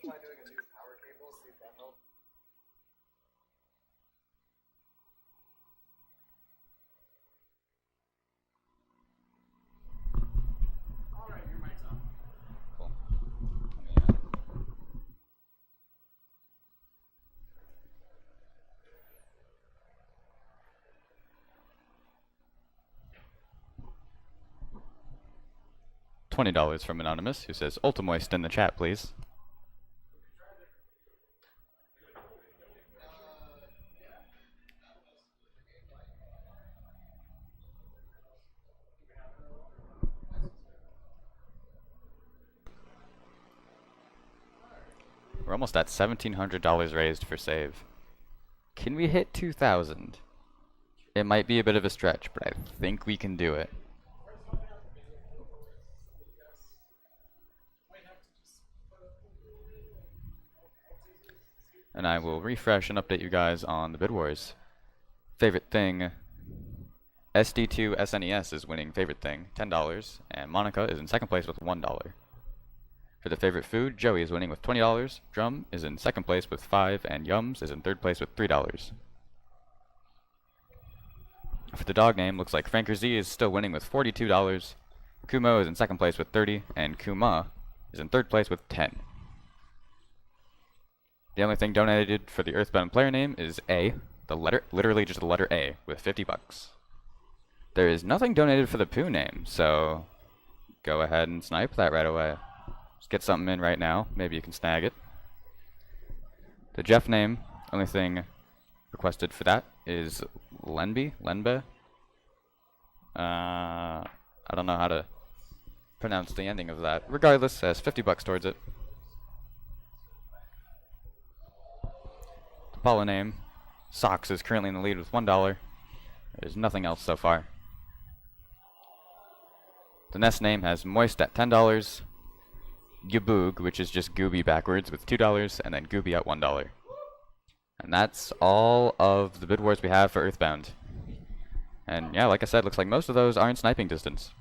Cool. $20 from Anonymous, who says, Ultimoice in the chat, please. We're almost at $1,700 raised for save. Can we hit 2,000? It might be a bit of a stretch, but I think we can do it. And I will refresh and update you guys on the bid wars. Favorite thing, SD2 SNES is winning favorite thing, $10, and Monica is in second place with $1. For the favorite food, Joey is winning with $20, Drum is in second place with $5, and Yums is in third place with $3. For the dog name, looks like Franker Z is still winning with $42, Kumo is in second place with $30, and Kuma is in third place with $10. The only thing donated for the EarthBound player name is A, the letter, literally just the letter A, with $50. There is nothing donated for the Poo name, so go ahead and snipe that right away. Just get something in right now, maybe you can snag it. The Jeff name, only thing requested for that is Lenbe? I don't know how to pronounce the ending of that. Regardless, has $50 towards it. Paula name, Socks is currently in the lead with $1. There's nothing else so far. The Nest name has Moist at $10, Giboog, which is just Gooby backwards, with $2, and then Gooby at $1. And that's all of the bid wars we have for EarthBound. And yeah, like I said, looks like most of those are in sniping distance.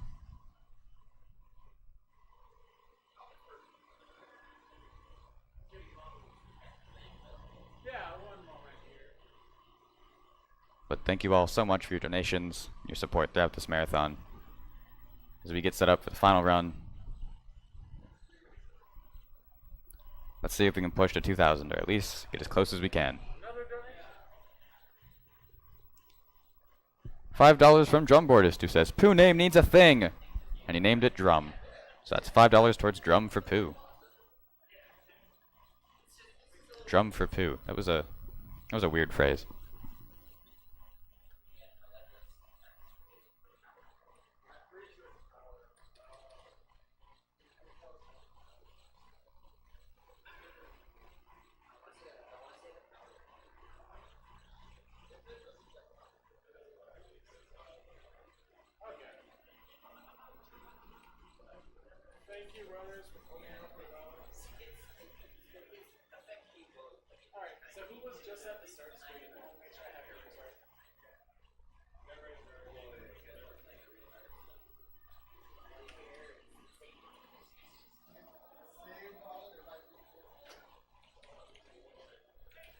But thank you all so much for your donations, your support throughout this marathon. As we get set up for the final run, let's see if we can push to 2,000, or at least get as close as we can. $5 from Drumbordist, who says, Poo name needs a thing! And he named it Drum. So that's $5 towards Drum for Poo. Drum for Poo. That was a weird phrase.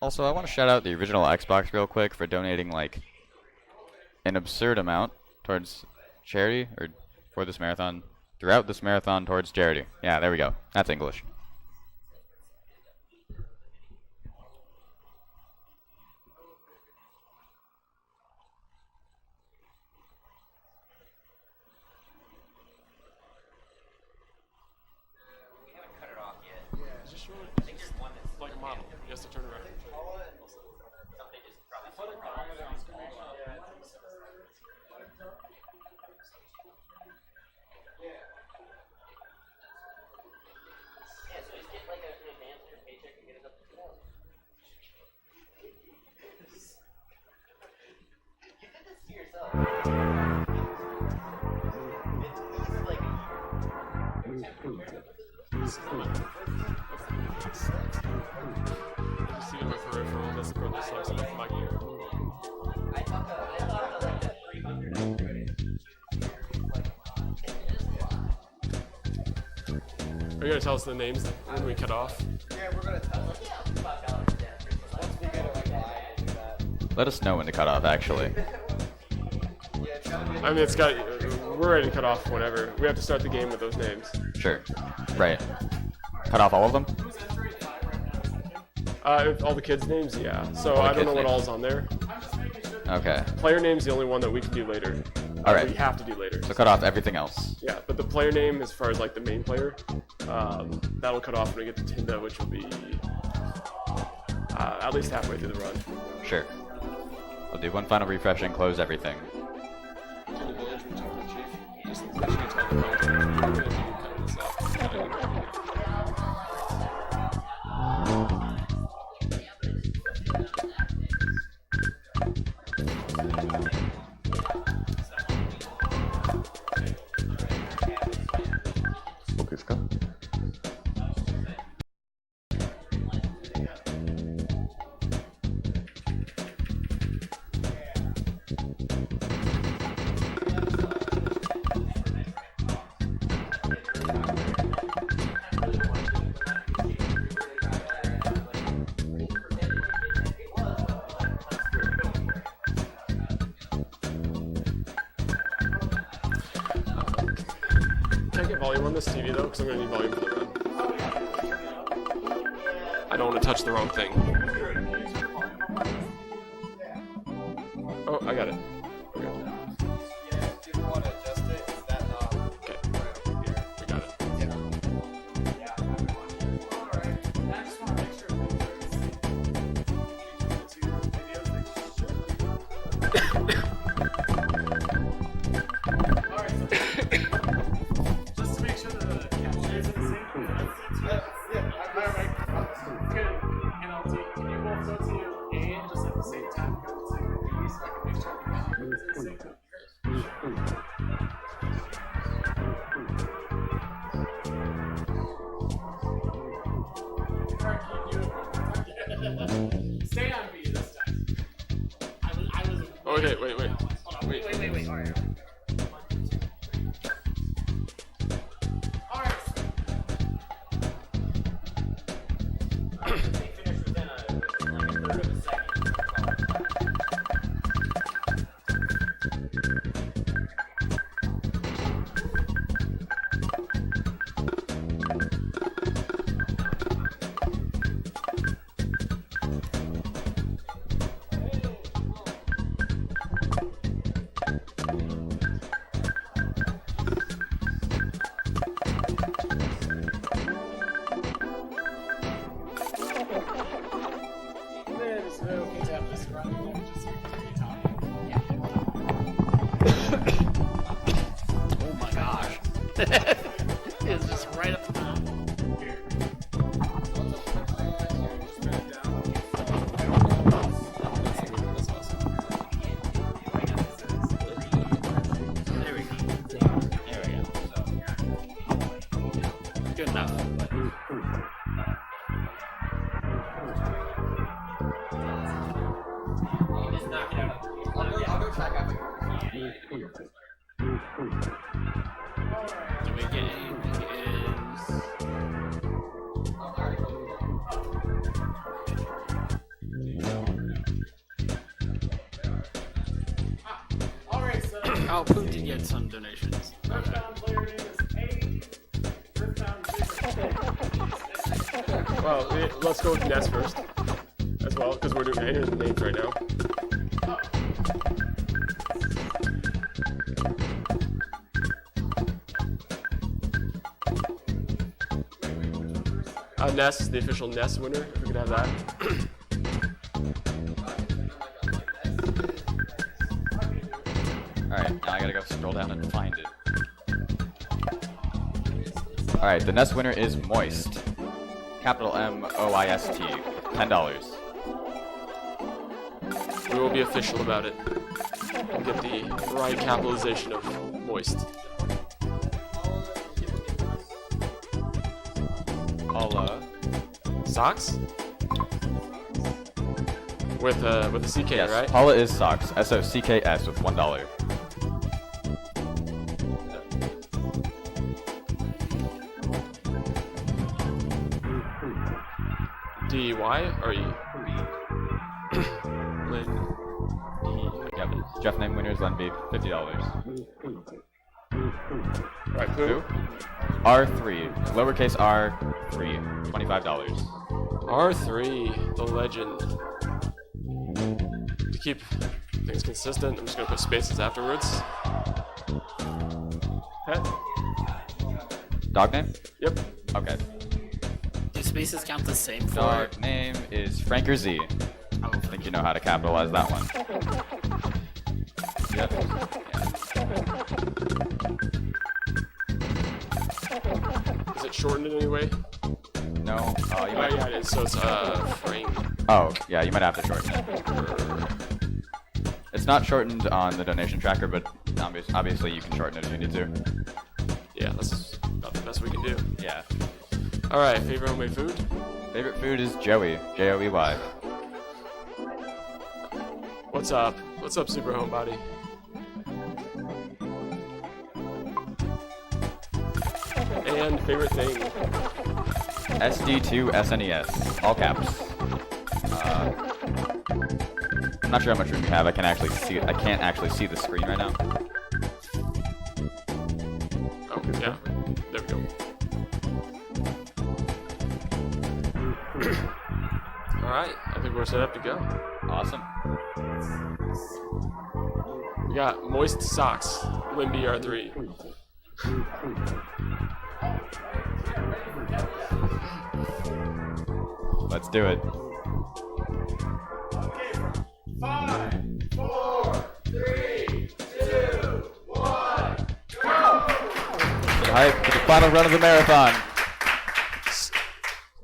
Also, I want to shout out the original Xbox real quick for donating like an absurd amount towards charity, or for this marathon, throughout this marathon towards charity. Yeah, there we go. That's English. We haven't cut it off yet. Yeah, is this short? I think there's one that's like a model. He has to turn around. Something just probably. Yeah, so just get like an advance or paycheck and get it up to 2,000. You did this to yourself. It's like See my peripheral, that's the part that sucks with my gear. I thought like the 300. Are you gonna tell us the names when we cut off? Yeah, Let us know when to cut off, actually. I mean, it's got. We're ready to cut off whenever. We have to start the game with those names. Sure. Right. Cut off all of them? All the kids' names, yeah. So All the I don't know kids' what names. all's on there. Okay. Player name's the only one that we can do later. Alright. We have to do later. So cut off everything else. Yeah, but the player name, as far as like the main player, that'll cut off when we get to Tinda, which will be at least halfway through the run. Sure. We'll do one final refresh and close everything. Can I get volume on this TV though? Because I'm going to need volume for the run. I don't want to touch the wrong thing. Oh, I got it. Okay. Okay. I got it. Just to make sure the caption is in the same. And I'll take, can you both go to A and just at the same time go to B so I can make sure the caption is in sync? Stay on B this time. I was. Oh, okay, wait. Hold on, wait. All right. All right. They finished within a third of a second. Oh my gosh. It's just right up the top. There we go. Good enough. Do we get anything? All right, so Oh, Pooh did get some donations. EarthBound player name is A. EarthBound Well, let's go with Ness first, as well, because we're doing entering the names right now. Ness, the official Ness winner, if we could have that. Alright, now I gotta go scroll down and find it. Alright, the Nest winner is Moist. Capital MOIST. $10. We will be official about it. We'll get the right capitalization of Moist. Paula. Socks? With a CK, Yes, right? Paula is Socks. SOCKS with $1. D-Y or E? Lynn D. Yep. Jeff name winners, Len B, $50. Alright, Pooh. R3, lowercase R3, $25. R3, the legend. To keep things consistent, I'm just gonna put spaces afterwards. Pet? Dog name? Yep. Okay. Do spaces count the same for? Dog name is Franker Z. Oh, I think you know how to capitalize that one. Yep. Yeah. Is it shortened in any way? No. You Oh might. yeah, it is. So it's frame. Oh, yeah. You might have to shorten it. It's not shortened on the donation tracker, but obviously you can shorten it if you need to. Yeah, that's about the best we can do. Yeah. Alright, favorite homemade food? Favorite food is Joey. Joey. What's up? What's up, Super Homebody? And favorite thing? SD2 SNES. All caps. I'm not sure how much room you have. I can't actually see the screen right now. Oh, yeah. There we go. Alright, I think we're set up to go. Awesome. We got Moist Socks, Limby R3. Let's do it. Okay, 5, 4, 3, 2, 1, go! Alright, for the final run of the marathon.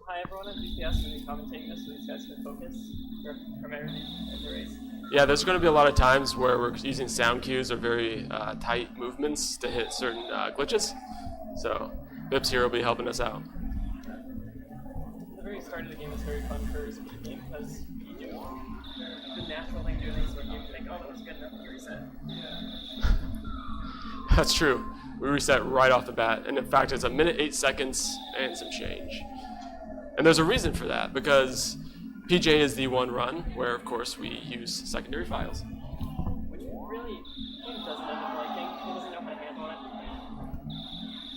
Hi everyone, I'm GPS going to be commentating this so these guys can focus from everything in the race. Yeah, there's going to be a lot of times where we're using sound cues or very tight movements to hit certain glitches. So, Bips here will be helping us out. The very start of the game is very fun for speaking because you do the natural thing doing things when you think, oh, that was good enough, you reset. That's true. We reset right off the bat, and in fact, it's 1:08 and some change. And there's a reason for that, because PJ is the one run where, of course, we use secondary files. Which really kind of doesn't end up liking. He doesn't know how to handle it.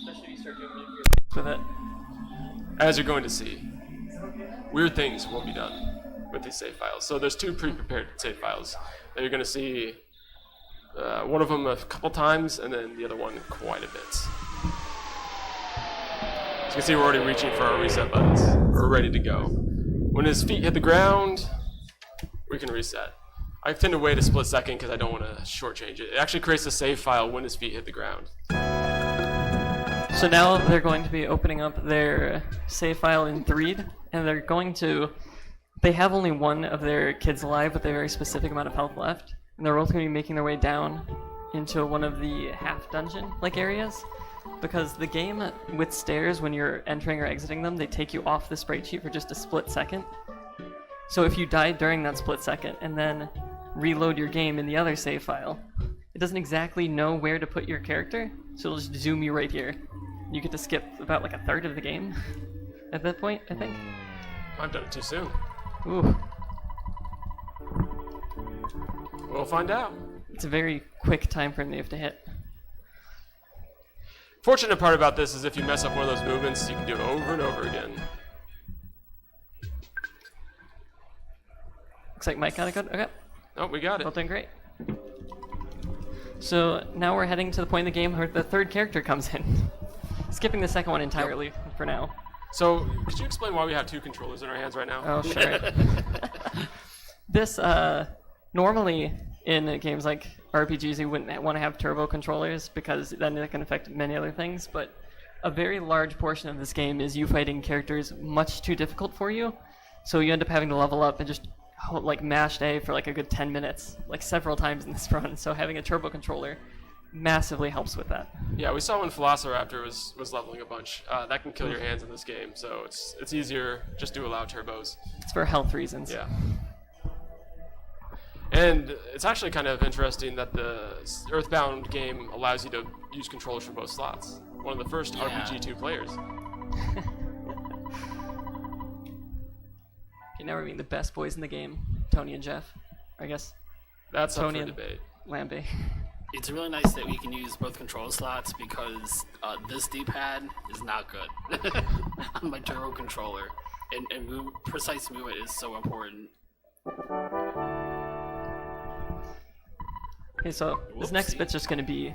Especially if you start doing weird things with it. As you're going to see, weird things will be done with these save files. So there's two pre-prepared save files that you're going to see. One of them a couple times, and then the other one quite a bit. As you can see, we're already reaching for our reset buttons. We're ready to go. When his feet hit the ground, we can reset. I tend to wait a split second because I don't want to shortchange it. It actually creates a save file when his feet hit the ground. So now they're going to be opening up their save file in 3D, and they're going to. They have only one of their kids alive with a very specific amount of health left, and they're both going to be making their way down into one of the half dungeon-like areas. Because the game with stairs, when you're entering or exiting them, they take you off the sprite sheet for just a split second. So if you die during that split second and then reload your game in the other save file, it doesn't exactly know where to put your character, so it'll just zoom you right here. You get to skip about like a third of the game at that point, I think. I've done it too soon. Ooh, We'll find out. it's a very quick time frame that you have to hit. Fortunate part about this is if you mess up one of those movements, you can do it over and over again. Looks like Mike got it good. Okay. Oh, we got it. Well, doing great. So now we're heading to the point in the game where the third character comes in. Skipping the second one entirely for now. So, could you explain why we have two controllers in our hands right now? Oh, sure. This, normally in games like RPGs, you wouldn't want to have turbo controllers because then it can affect many other things, but a very large portion of this game is you fighting characters much too difficult for you, so you end up having to level up and just like mashed A for like a good 10 minutes, like several times in this run, so having a turbo controller massively helps with that. Yeah, we saw when Velociraptor was leveling a bunch. That can kill your hands in this game, so it's easier just to allow turbos. It's for health reasons. Yeah. And it's actually kind of interesting that the EarthBound game allows you to use controllers for both slots. One of the first RPG 2 players. Okay, now we're meeting the best boys in the game, Tony and Jeff. I guess That's up Tony for and debate. Lambie. It's really nice that we can use both control slots because this D-pad is not good on my turbo controller, and precise movement is so important. Okay, so this next bit's just gonna be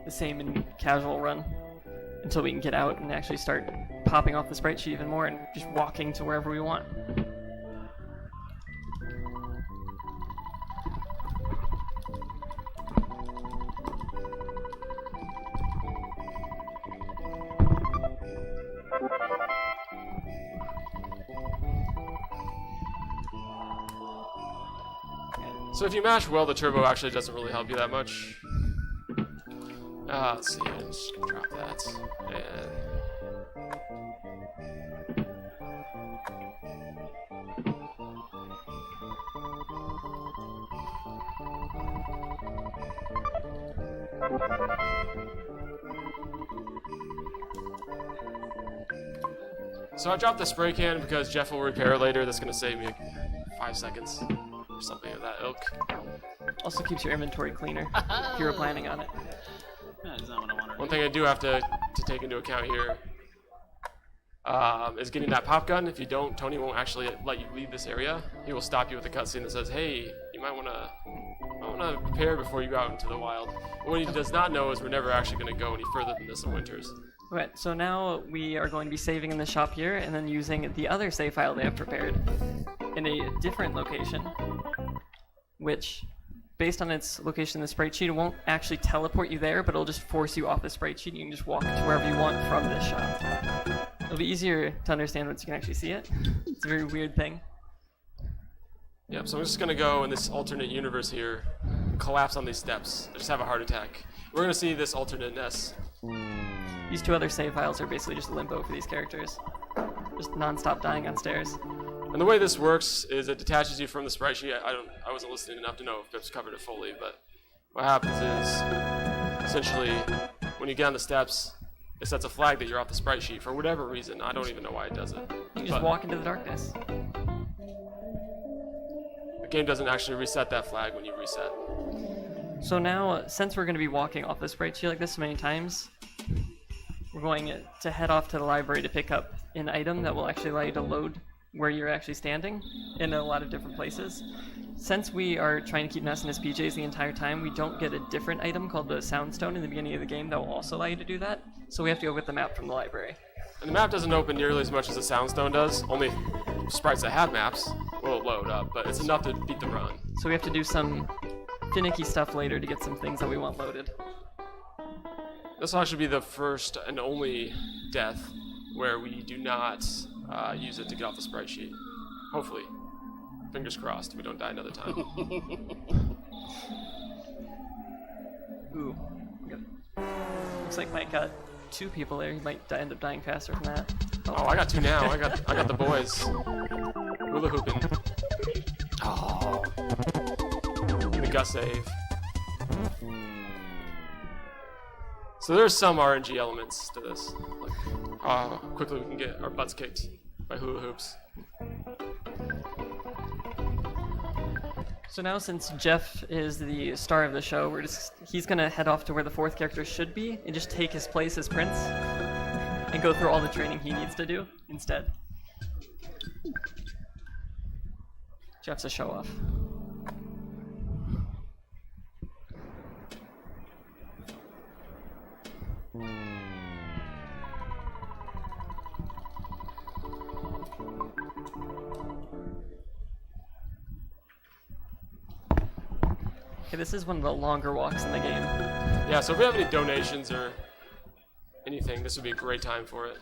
the same in casual run until we can get out and actually start popping off the sprite sheet even more and just walking to wherever we want. So if you mash well, the turbo actually doesn't really help you that much. Let's see, I'm just gonna drop that. And so I dropped the spray can because Jeff will repair it later. That's gonna save me 5 seconds or something of that ilk. Also keeps your inventory cleaner if you were planning on it. That's not what I wanted. One thing I do have to take into account here is getting that pop gun. If you don't, Tony won't actually let you leave this area. He will stop you with a cutscene that says, "Hey, you might want to prepare before you go out into the wild." But what he does not know is we're never actually going to go any further than this in Winters. Right, so now we are going to be saving in the shop here and then using the other save file they have prepared in a different location, which, based on its location in the sprite sheet, it won't actually teleport you there, but it'll just force you off the sprite sheet and you can just walk to wherever you want from this shop. It'll be easier to understand once you can actually see it. It's a very weird thing. Yep, so I'm just going to go in this alternate universe here, collapse on these steps, just have a heart attack. We're going to see this alternate-ness. These two other save files are basically just limbo for these characters. Just non-stop dying on stairs. And the way this works is it detaches you from the sprite sheet. I wasn't listening enough to know if Pips covered it fully, but what happens is, essentially, when you get on the steps, it sets a flag that you're off the sprite sheet for whatever reason. I don't even know why it does it. You can just walk into the darkness. The game doesn't actually reset that flag when you reset. So now, since we're going to be walking off the sprite sheet like this so many times, we're going to head off to the library to pick up an item that will actually allow you to load where you're actually standing in a lot of different places. Since we are trying to keep Ness in his PJs the entire time, we don't get a different item called the Soundstone in the beginning of the game that will also allow you to do that, so we have to go get the map from the library. And the map doesn't open nearly as much as the Soundstone does. Only sprites that have maps will load up, but it's enough to beat the run. So we have to do some finicky stuff later to get some things that we want loaded. This will actually be the first and only death where we do not use it to get off the sprite sheet. Hopefully. Fingers crossed we don't die another time. Ooh. Looks like Mike got 2 people there. He might end up dying faster from that. Oh, I got 2 now. I got the boys. Hula hooping. Oh, The Gus save. So there's some RNG elements to this. Like how quickly we can get our butts kicked by hula hoops. So now, since Jeff is the star of the show, he's gonna head off to where the 4th character should be and just take his place as Prince and go through all the training he needs to do instead. Jeff's a show off. Okay, this is one of the longer walks in the game. Yeah, so if we have any donations or anything, this would be a great time for it.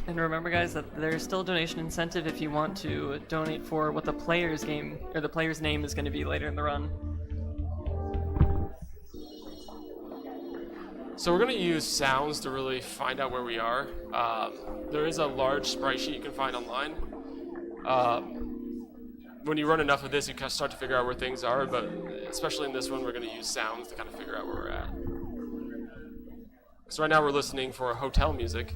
And remember, guys, that there's still a donation incentive if you want to donate for what the player's game or the player's name is going to be later in the run. So we're going to use sounds to really find out where we are. There is a large sprite sheet you can find online. When you run enough of this, you kind of start to figure out where things are, but especially in this one, we're going to use sounds to kind of figure out where we're at. So right now we're listening for hotel music,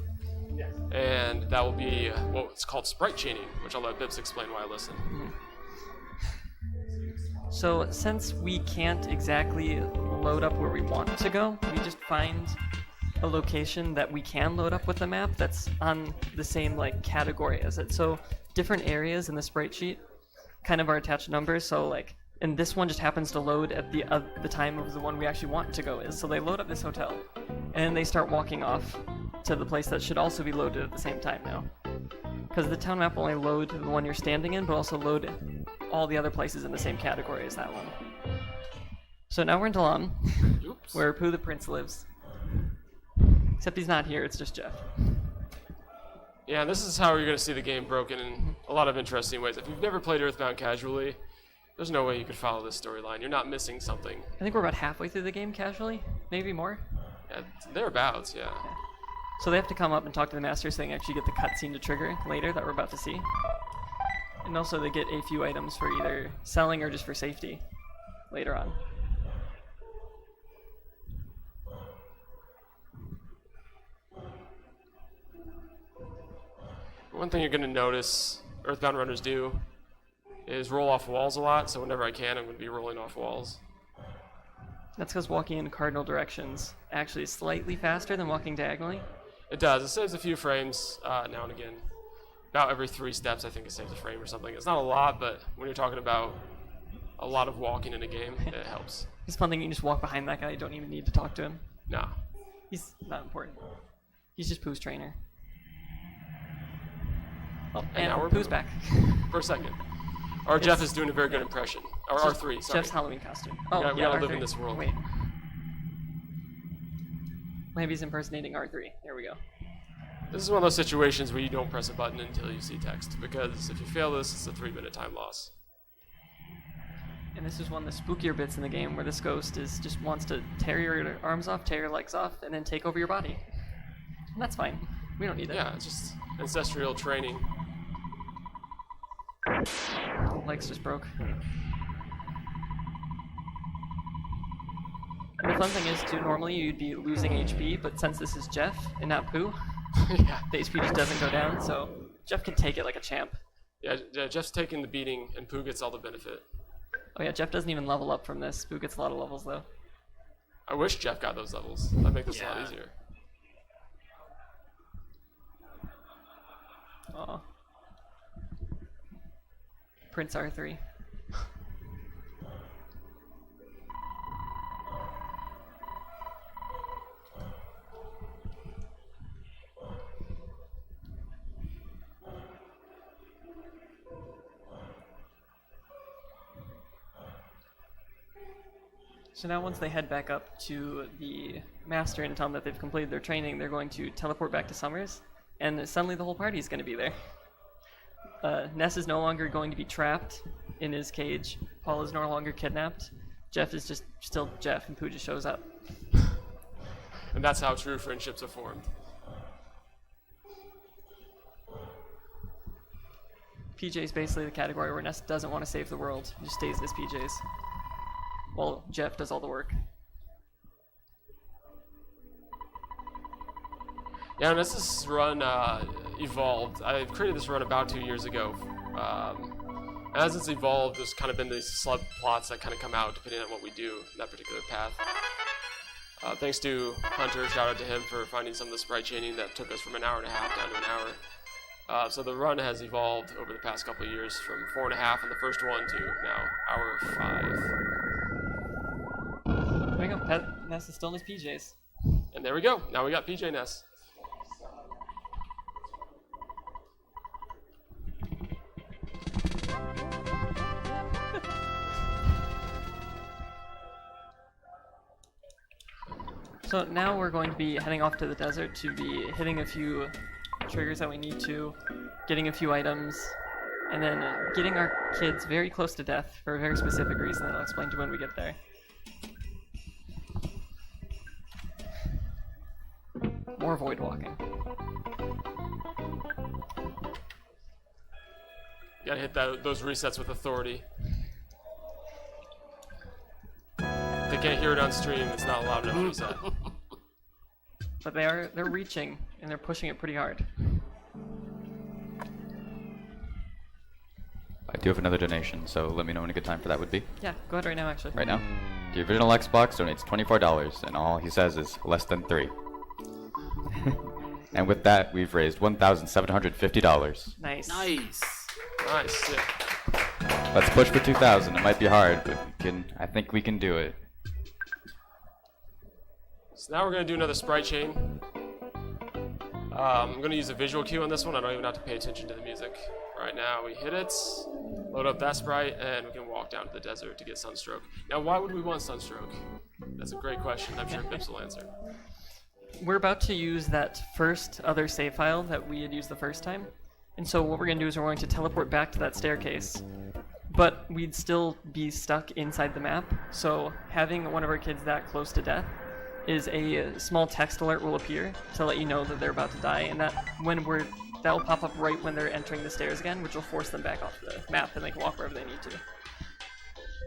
Yes. and that will be what's called sprite chaining, which I'll let Bibbs explain why I listen. So since we can't exactly load up where we want to go, we just find a location that we can load up with the map that's on the same like category as it. So different areas in the sprite sheet kind of are attached numbers. So like, and this one just happens to load at the time of the one we actually want to go is. So they load up this hotel, and they start walking off to the place that should also be loaded at the same time now. Because the town map will only load the one you're standing in, but also load all the other places in the same category as that one. So now we're in Dalam, Oops. where Pooh the Prince lives. Except he's not here, it's just Jeff. Yeah, and this is how you're going to see the game broken in a lot of interesting ways. If you've never played EarthBound casually, there's no way you could follow this storyline. You're not missing something. I think we're about halfway through the game casually, maybe more. Yeah, thereabouts, yeah. So they have to come up and talk to the master so they can actually get the cutscene to trigger later that we're about to see. And also they get a few items for either selling or just for safety later on. One thing you're going to notice EarthBound runners do is roll off walls a lot, so whenever I can, I'm going to be rolling off walls. That's because walking in cardinal directions actually is slightly faster than walking diagonally. It does. It saves a few frames now and again. About every 3 steps, I think it saves a frame or something. It's not a lot, but when you're talking about a lot of walking in a game, it helps. It's fun thing you can just walk behind that guy, you don't even need to talk to him. Nah. He's not important. He's just Pooh's trainer. Oh, And now we're Pooh's Pooh. back. For a second. Or Jeff is doing a very good impression. Or R3, sorry. Jeff's Halloween costume. Oh, We yeah, gotta R3. live in this world. Wait. Maybe he's impersonating R3. There we go. This is one of those situations where you don't press a button until you see text, because if you fail this, it's a 3-minute time loss. And this is one of the spookier bits in the game where this ghost just wants to tear your arms off, tear your legs off, and then take over your body. And that's fine. We don't need it. Yeah, it's just ancestral training. Legs just broke. And the fun thing is, too, normally you'd be losing HP, but since this is Jeff and not Pooh, Yeah. the HP just doesn't go down, so Jeff can take it like a champ. Yeah, Jeff's taking the beating, and Pooh gets all the benefit. Oh yeah, Jeff doesn't even level up from this. Pooh gets a lot of levels, though. I wish Jeff got those levels. That'd make this a lot Yeah. easier. Aw. Prince R3. So now once they head back up to the master and tell them that they've completed their training, they're going to teleport back to Summers, and suddenly the whole party is going to be there. Ness is no longer going to be trapped in his cage. Paul is no longer kidnapped. Jeff is just still Jeff, and Pooh just shows up. And that's how true friendships are formed. PJ is basically the category where Ness doesn't want to save the world. He just stays in his PJs. While Jeff does all the work. Yeah, and as this run evolved, I created this run about 2 years ago. As it's evolved, there's kind of been these subplots that kind of come out depending on what we do in that particular path. Thanks to Hunter, shout out to him for finding some of the sprite chaining that took us from an hour and a half down to an hour. So the run has evolved over the past couple of years from 4.5 on the first one to now hour 5. There we go. Ness is still in his PJs. And there we go. Now we got PJ Ness. So now we're going to be heading off to the desert to be hitting a few triggers that we need to, getting a few items, and then getting our kids very close to death for a very specific reason that I'll explain to when we get there. More void walking. You gotta hit those resets with authority. If they can't hear it on stream, it's not allowed enough reset. but they're reaching and they're pushing it pretty hard. I do have another donation, so let me know when a good time for that would be. Yeah, go ahead right now, actually. Right now? The original Xbox donates $24, and all he says is less than 3. And with that, we've raised $1,750. Nice. Nice. Nice. Yeah. Let's push for 2,000. It might be hard, but I think we can do it. So now we're going to do another sprite chain. I'm going to use a visual cue on this one. I don't even have to pay attention to the music. Right now we hit it, load up that sprite, and we can walk down to the desert to get Sunstroke. Now why would we want Sunstroke? That's a great question. I'm sure Pips will answer. We're about to use that first other save file that we had used the first time. And so what we're going to do is we're going to teleport back to that staircase. But we'd still be stuck inside the map, so having one of our kids that close to death is a small text alert will appear to let you know that they're about to die, and that will pop up right when they're entering the stairs again, which will force them back off the map and they can walk wherever they need to.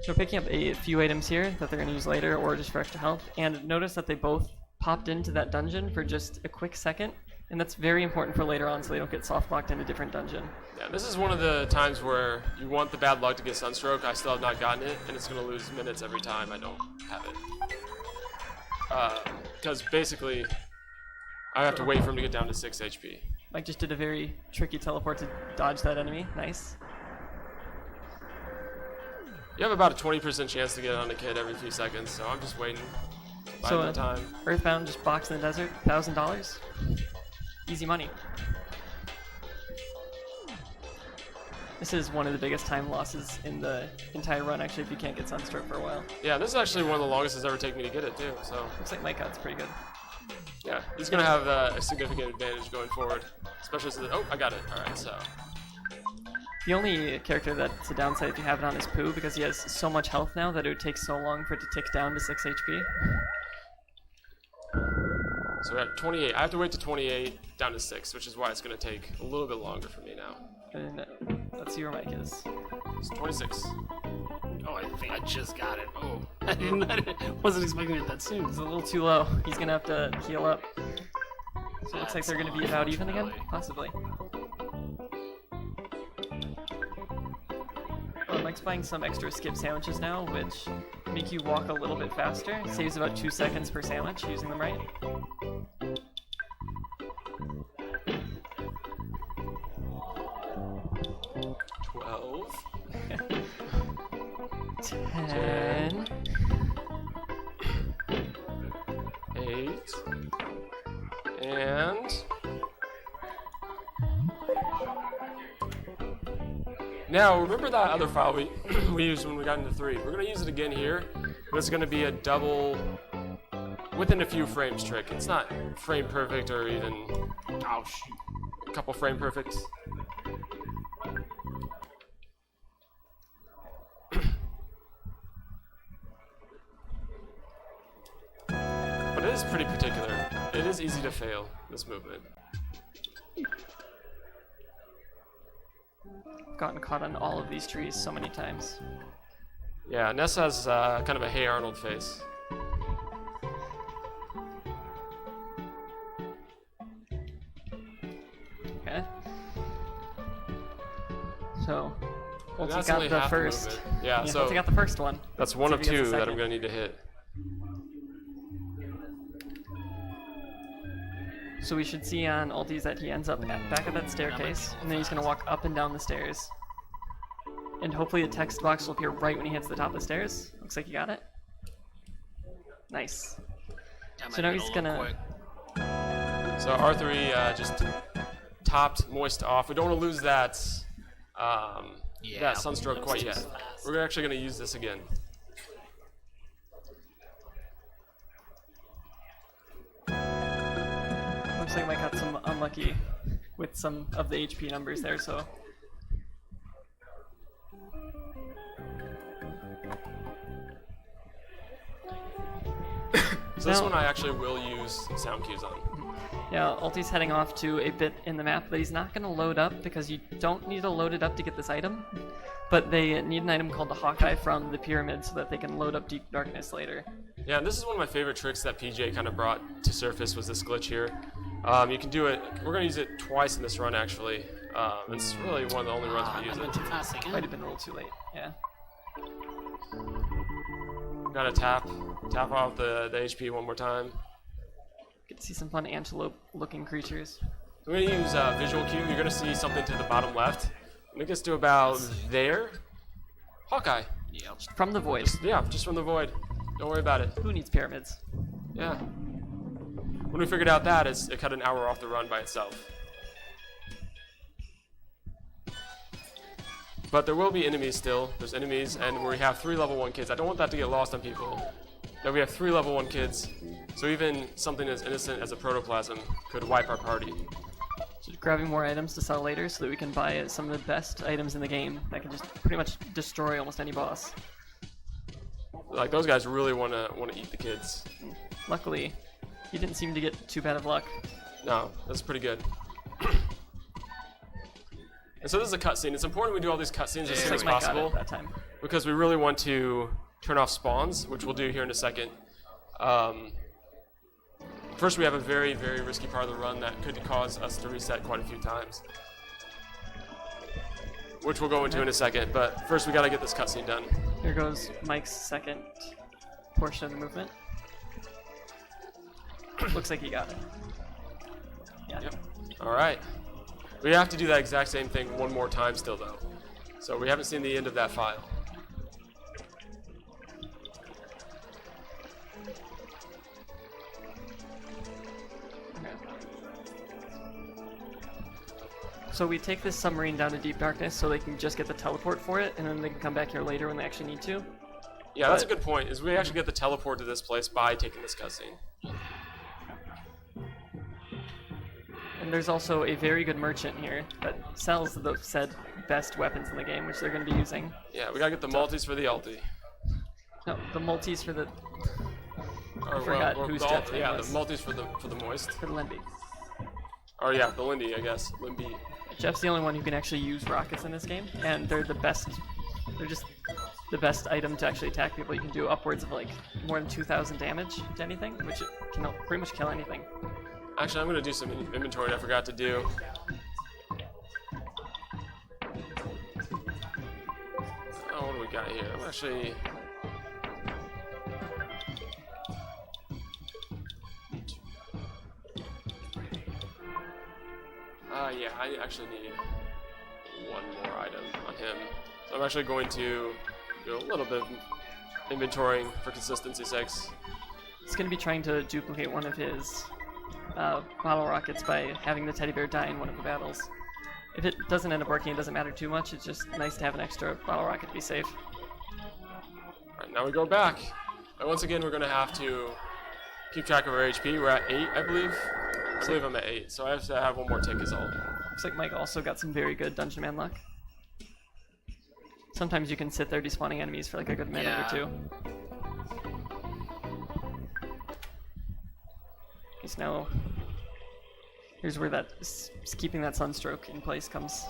So picking up a few items here that they're going to use later or just for extra health, and notice that they both popped into that dungeon for just a quick second, and that's very important for later on so they don't get soft locked in a different dungeon. Yeah, this is one of the times where you want the bad luck to get Sunstroke. I still have not gotten it, and it's going to lose minutes every time I don't have it. Because basically, I have to wait for him to get down to 6 HP. Mike just did a very tricky teleport to dodge that enemy. Nice. You have about a 20% chance to get on a kid every few seconds, so I'm just waiting. So Biding my time. EarthBound just box in the desert, $1,000. Easy money. This is one of the biggest time losses in the entire run, actually, if you can't get Sunstroke for a while. Yeah, this is actually one of the longest it's ever taken me to get it, too, so... Looks like MyOhMyke's pretty good. Yeah, he's going to have a significant advantage going forward. Especially since... Oh, I got it. Alright, so... The only character that's a downside if you have it on is Pooh, because he has so much health now that it would take so long for it to tick down to 6 HP. So we're at 28. I have to wait to 28 down to 6, which is why it's going to take a little bit longer for me now. And let's see where Mike is. It's 26. Oh, I think I just got it. Oh, I wasn't expecting it that soon. He's a little too low. He's gonna have to heal up. So it looks like they're gonna be about even again? Possibly. Mike's buying some extra skip sandwiches now, which make you walk a little bit faster. Saves about 2 seconds per sandwich, using them right. Ten. 8. And... Now, remember that other file we used when we got into 3? We're going to use it again here, but it's going to be a double within a few frames trick. It's not frame perfect or even a couple frame perfects. But it is pretty particular. It is easy to fail, this movement. Gotten caught on all of these trees so many times. Yeah, Ness has kind of a Hey Arnold face. Okay. So, And Ulti that's got only the half first. movement. Yeah, so Ulti got the first one. that's one See of if he gets 2 a that I'm second. going to need to hit. So we should see on Ulti's that he ends up back at that staircase, and then he's gonna walk up and down the stairs. And hopefully the text box will appear right when he hits the top of the stairs. Looks like he got it. Nice. So now he's gonna... So R3 just topped Moist off. We don't want to lose that, that Sunstroke that was quite too yet. fast. We're actually going to use this again. Looks like Mike got some unlucky with some of the HP numbers there, so... So this Now- one I actually will use sound cues on. Yeah, Ulti's heading off to a bit in the map that he's not going to load up because you don't need to load it up to get this item. But they need an item called the Hawkeye from the pyramid so that they can load up Deep Darkness later. Yeah, and this is one of my favorite tricks that PJ kind of brought to surface was this glitch here. You can do it. We're going to use it twice in this run, actually. It's really one of the only runs we use I went it. too fast again. Might have been a little too late. Yeah. Got to tap off the HP one more time. Get to see some fun antelope-looking creatures. We're going to use visual cue. You're going to see something to the bottom left. When it gets to about there, Hawkeye. Yep. From the void. Yeah, just from the void. Don't worry about it. Who needs pyramids? Yeah. When we figured out that, it cut an hour off the run by itself. But there will be enemies still. There's enemies, and we have 3 level 1 kids. I don't want that to get lost on people. That we have 3 level 1 kids. So even something as innocent as a protoplasm could wipe our party. Just grabbing more items to sell later so that we can buy some of the best items in the game that can just pretty much destroy almost any boss. Like those guys really want to eat the kids. Luckily, he didn't seem to get too bad of luck. No, that's pretty good. And so this is a cutscene. It's important we do all these cutscenes as soon as Mike got it possible that time. because we really want to turn off spawns, which we'll do here in a second. First, we have a very, very risky part of the run that could cause us to reset quite a few times, which we'll go into in a second. But first, we got to get this cutscene done. Here goes Mike's second portion of the movement. Looks like he got it. Yeah. Yep. All right. We have to do that exact same thing one more time still, though. So we haven't seen the end of that file. So we take this submarine down to deep darkness so they can just get the teleport for it, and then they can come back here later when they actually need to. Yeah, that's a good point. Is we actually get the teleport to this place by taking this cutscene. And there's also a very good merchant here that sells the said best weapons in the game, which they're going to be using. Yeah, we gotta get the multis for the ulti. No, the multis for the Or, forgot whose the Jeff's name yeah, was. the multis for the moist. for the Limby. Or yeah, the Lindy, I guess. Limby. Jeff's the only one who can actually use rockets in this game, and they're the best. They're just the best item to actually attack people. You can do upwards of like more than 2,000 damage to anything, which it can pretty much kill anything. Actually, I'm gonna do some inventory I forgot to do. Oh, what do we got here? I'm actually. Yeah, I actually need one more item on him. So I'm actually going to do a little bit of inventorying for consistency's sakes. He's going to be trying to duplicate one of his bottle rockets by having the teddy bear die in one of the battles. If it doesn't end up working, it doesn't matter too much. It's just nice to have an extra bottle rocket to be safe. Alright, now we go back. And once again, we're going to have to keep track of our HP. We're at 8, I believe. I believe I'm at 8, so I have to have one more tick is all. Looks like Mike also got some very good Dungeon Man luck. Sometimes you can sit there despawning enemies for like a good minute or two. Because now, here's where that keeping that sunstroke in place comes.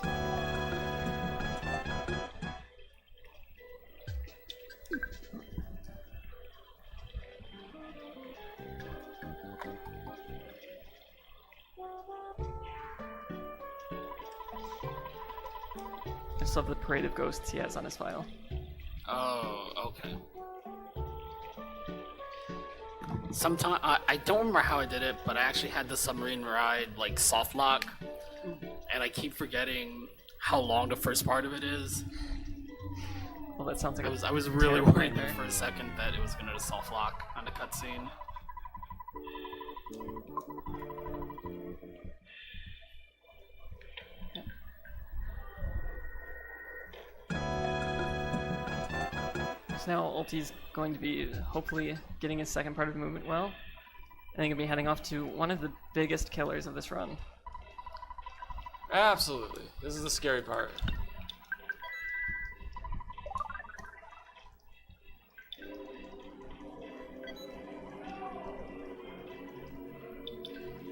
I just love the parade of ghosts he has on his file. Oh, okay. Sometime I don't remember how I did it, but I actually had the submarine ride like soft lock, and I keep forgetting how long the first part of it is. Well, that sounds like I was really terrible worried nightmare. for a second that it was gonna soft lock on the cutscene. So now Ulti's going to be hopefully getting his second part of the movement well. I think he'll be heading off to one of the biggest killers of this run. Absolutely. This is the scary part.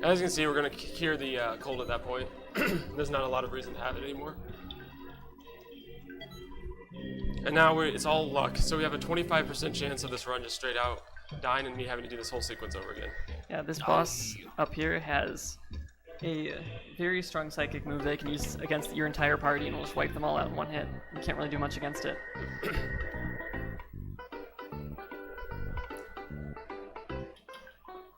As you can see, we're going to cure the cold at that point. There's not a lot of reason to have it anymore. And now it's all luck, so we have a 25% chance of this run just straight out dying and me having to do this whole sequence over again. Yeah, this boss up here has a very strong psychic move that you can use against your entire party and will just wipe them all out in one hit. You can't really do much against it.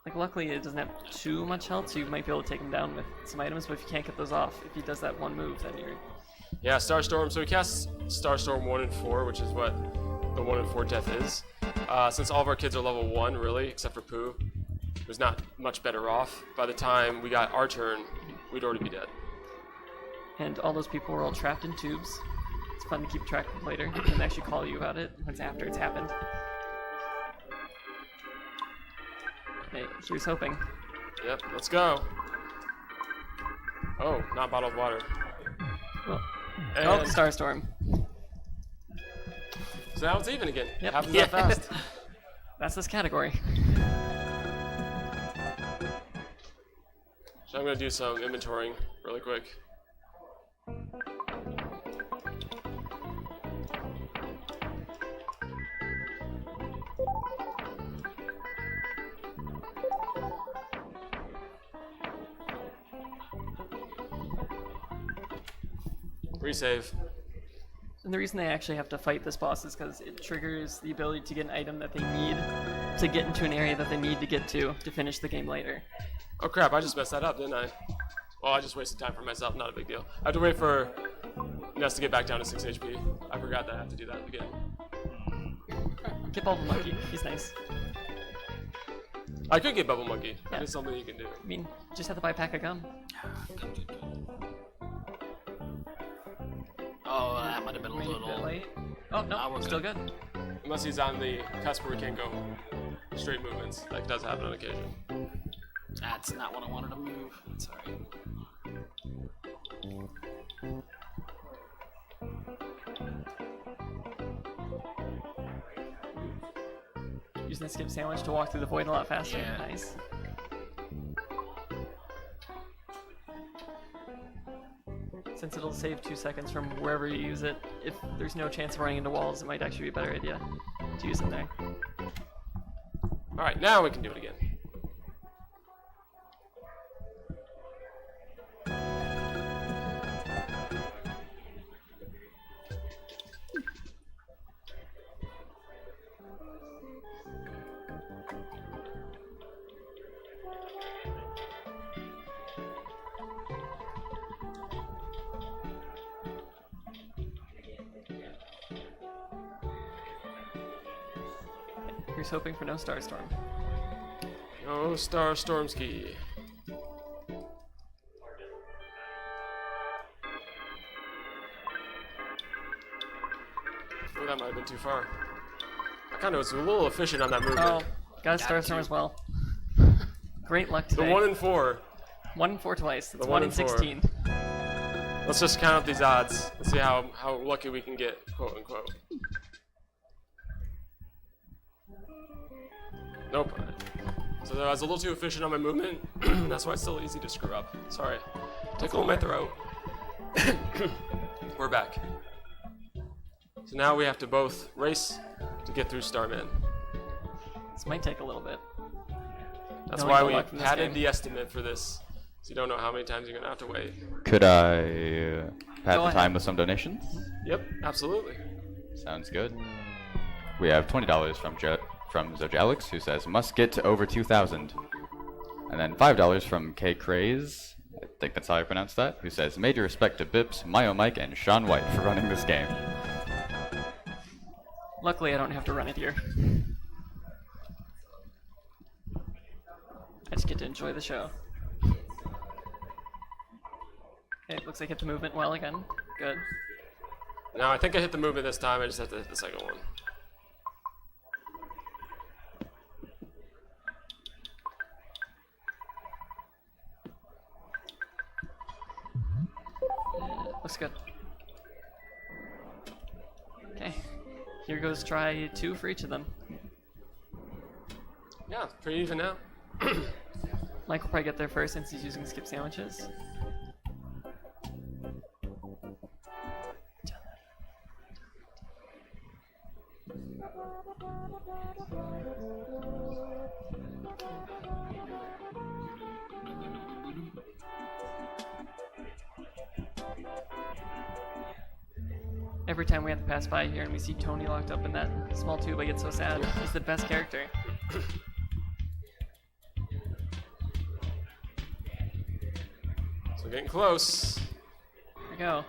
Like, luckily it doesn't have too much health, so you might be able to take him down with some items, but if you can't get those off, if he does that one move, then you're... Yeah, Starstorm. So he casts Starstorm 1 and 4, which is what the 1 and 4 death is. Since all of our kids are level 1, really, except for Pooh, who's not much better off, by the time we got our turn, we'd already be dead. And all those people were all trapped in tubes. It's fun to keep track of later and actually call you about it once after it's happened. Hey, here's hoping. Yep, let's go. Oh, not bottled water. Well, And oh, Starstorm. so now it's even again. Yep. Happens that fast. That's this category. So I'm going to do some inventorying really quick. Resave. And the reason they actually have to fight this boss is because it triggers the ability to get an item that they need to get into an area that they need to get to finish the game later. Oh crap, I just messed that up, didn't I? Well, I just wasted time for myself, not a big deal. I have to wait for Ness to get back down to 6 HP. I forgot that I have to do that again. Get Bubble Monkey, he's nice. I could get Bubble Monkey. That Yeah. is something you can do. I mean, just have to buy a pack of gum. Oh, that might have been a Maybe a bit little. late. Oh, no, we're still good. Unless he's on the cusp where we can't go straight movements. That does happen on occasion. That's not what I wanted to move. Sorry. Using the skip sandwich to walk through the void a lot faster. Yeah. Nice. Since it'll save 2 seconds from wherever you use it, if there's no chance of running into walls, it might actually be a better idea to use it there. Alright, now we can do it again. Here's hoping for no Starstorm. No Starstormski. Oh, that might have been too far. I kind of was a little efficient on that movement. Oh, got a Starstorm as well. Great luck The today. 1 and 4. 1 and 4 twice. That's The 1 1 in and 4. 16. Let's just count up these odds. Let's see how lucky we can get, quote unquote. Nope. So I was a little too efficient on my movement. That's why it's so easy to screw up. Sorry. Tickle my throat. We're back. So now we have to both race to get through Starman. This might take a little bit. That's Knowing why the we luck in this padded game. the estimate for this. So you don't know how many times you're going to have to wait. Could I pad Go the ahead. time with some donations? Yep, absolutely. Sounds good. We have $20 from Zojalix, who says must get to over 2,000, and then $5 from K Craze, I think that's how I pronounce that, who says major respect to Bips, MyOhMyke, and Sean White for running this game. Luckily, I don't have to run it here. I just get to enjoy the show. Okay, looks like I hit the movement well again. Good. Now I think I hit the movement this time. I just have to hit the second one. Looks good. Okay. Here goes try 2 for each of them. Yeah, pretty even now. Mike will probably get there first since he's using skip sandwiches. Every time we have to pass by here and we see Tony locked up in that small tube, I get so sad. He's the best character. So getting close. Here we go.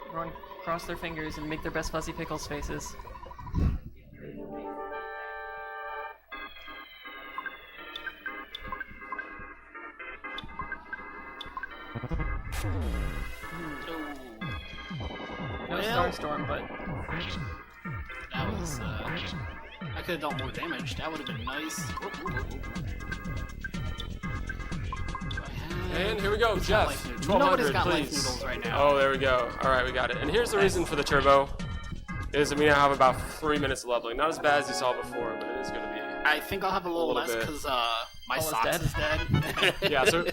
Everyone cross their fingers and make their best Fuzzy Pickles faces. No Well, Starstorm, but that was, I could have done more damage. That would have been nice. And here we go, Jeff. Nobody's 1200, got life please. noodles right now. Oh, there we go. All right, we got it. And here's the reason for the turbo. Is that we now have about 3 minutes of leveling. Not as bad as you saw before, but it is going to be. I think I'll have a little little less bit. because my Paul is socks dead? is dead. Yeah, so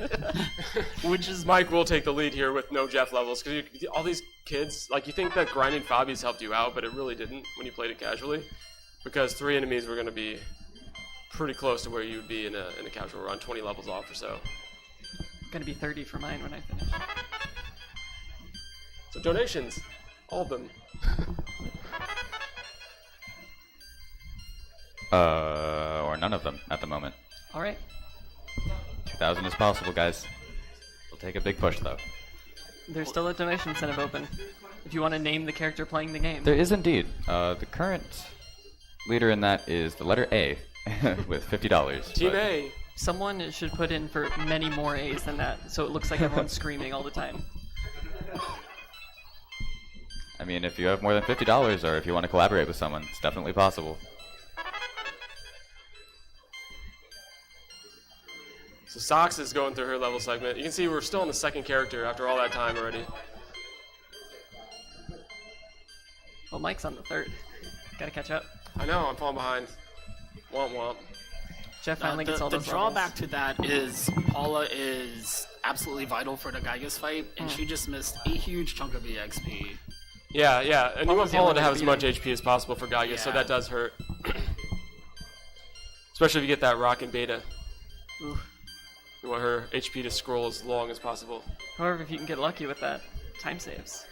Which is Mike will take the lead here with no Jeff levels because all these kids, like you think that grinding Fabi's helped you out, but it really didn't when you played it casually, because 3 enemies were going to be pretty close to where you would be in a casual run, 20 levels off or so. gonna be 30 for mine when I finish. So donations, all of them. Or none of them at the moment. All right. 2,000 is possible, guys. We'll take a big push, though. There's still a donation incentive open. If you want to name the character playing the game. There is indeed. The current leader in that is the letter A with $50. Team but- A. Someone should put in for many more A's than that, so it looks like everyone's screaming all the time. I mean, if you have more than $50 or if you want to collaborate with someone, it's definitely possible. So Sox is going through her level segment. You can see we're still in the second character after all that time already. Well, Mike's on the third. Gotta catch up. I know, I'm falling behind. Womp womp. Jeff finally gets all the those drawback levels. to that is Paula is absolutely vital for the Gygas fight, and she just missed a huge chunk of EXP. Yeah, yeah, and you want Paula's the Paula only to way have to as beat much him. HP as possible for Gygas, so Yeah. that does hurt. Especially if you get that rock and beta. Oof. You want her HP to scroll as long as possible. However, if you can get lucky with that, time saves.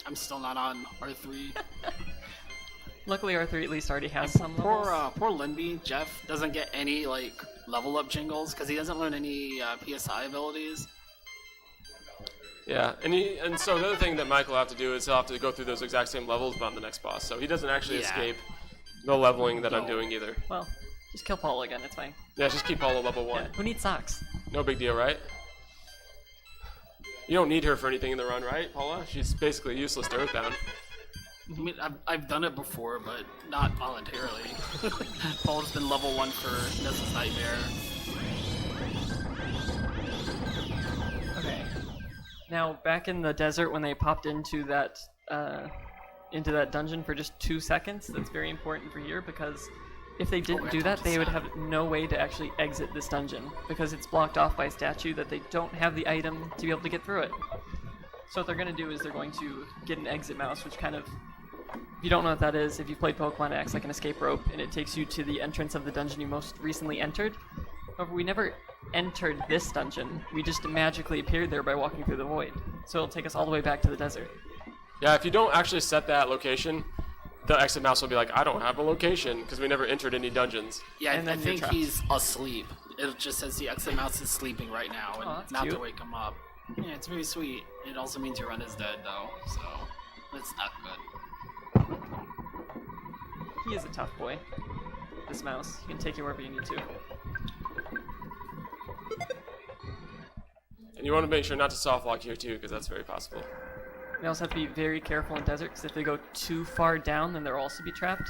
I'm still not on R3. Luckily, R3 at least already has some levels. Poor Linby, Jeff doesn't get any like level up jingles because he doesn't learn any PSI abilities. Yeah, and so the other thing that Mike will have to do is he'll have to go through those exact same levels but on the next boss. So he doesn't actually Yeah. escape the leveling that I'm No. doing either. Well, just kill Paula again, it's fine. Yeah, just keep Paula level 1. Yeah, who needs socks? No big deal, right? You don't need her for anything in the run, right, Paula? She's basically useless to EarthBound. I mean, I've done it before, but not voluntarily. Paul's been level 1 for Nessa's Nightmare. Okay. Now, back in the desert when they popped into that dungeon for just 2 seconds, that's very important for here because if they didn't I do thought that, they would so. have no way to actually exit this dungeon because it's blocked off by a statue that they don't have the item to be able to get through it. So what they're going to do is they're going to get an exit mouse, which kind of, if you don't know what that is, if you've played Pokemon, it acts like an escape rope, and it takes you to the entrance of the dungeon you most recently entered. However, we never entered this dungeon. We just magically appeared there by walking through the void. So it'll take us all the way back to the desert. Yeah, if you don't actually set that location, the exit mouse will be like, I don't have a location, because we never entered any dungeons. Yeah, And I then you're think trapped. he's asleep. It just says the exit mouse is sleeping right now, and Oh, that's not cute. to wake him up. Yeah, it's very sweet. It also means your run is dead, though, so it's not good. He is a tough boy. This mouse. He can take you wherever you need to. And you want to make sure not to soft lock here too, because that's very possible. They also have to be very careful in desert, because if they go too far down, then they'll also be trapped.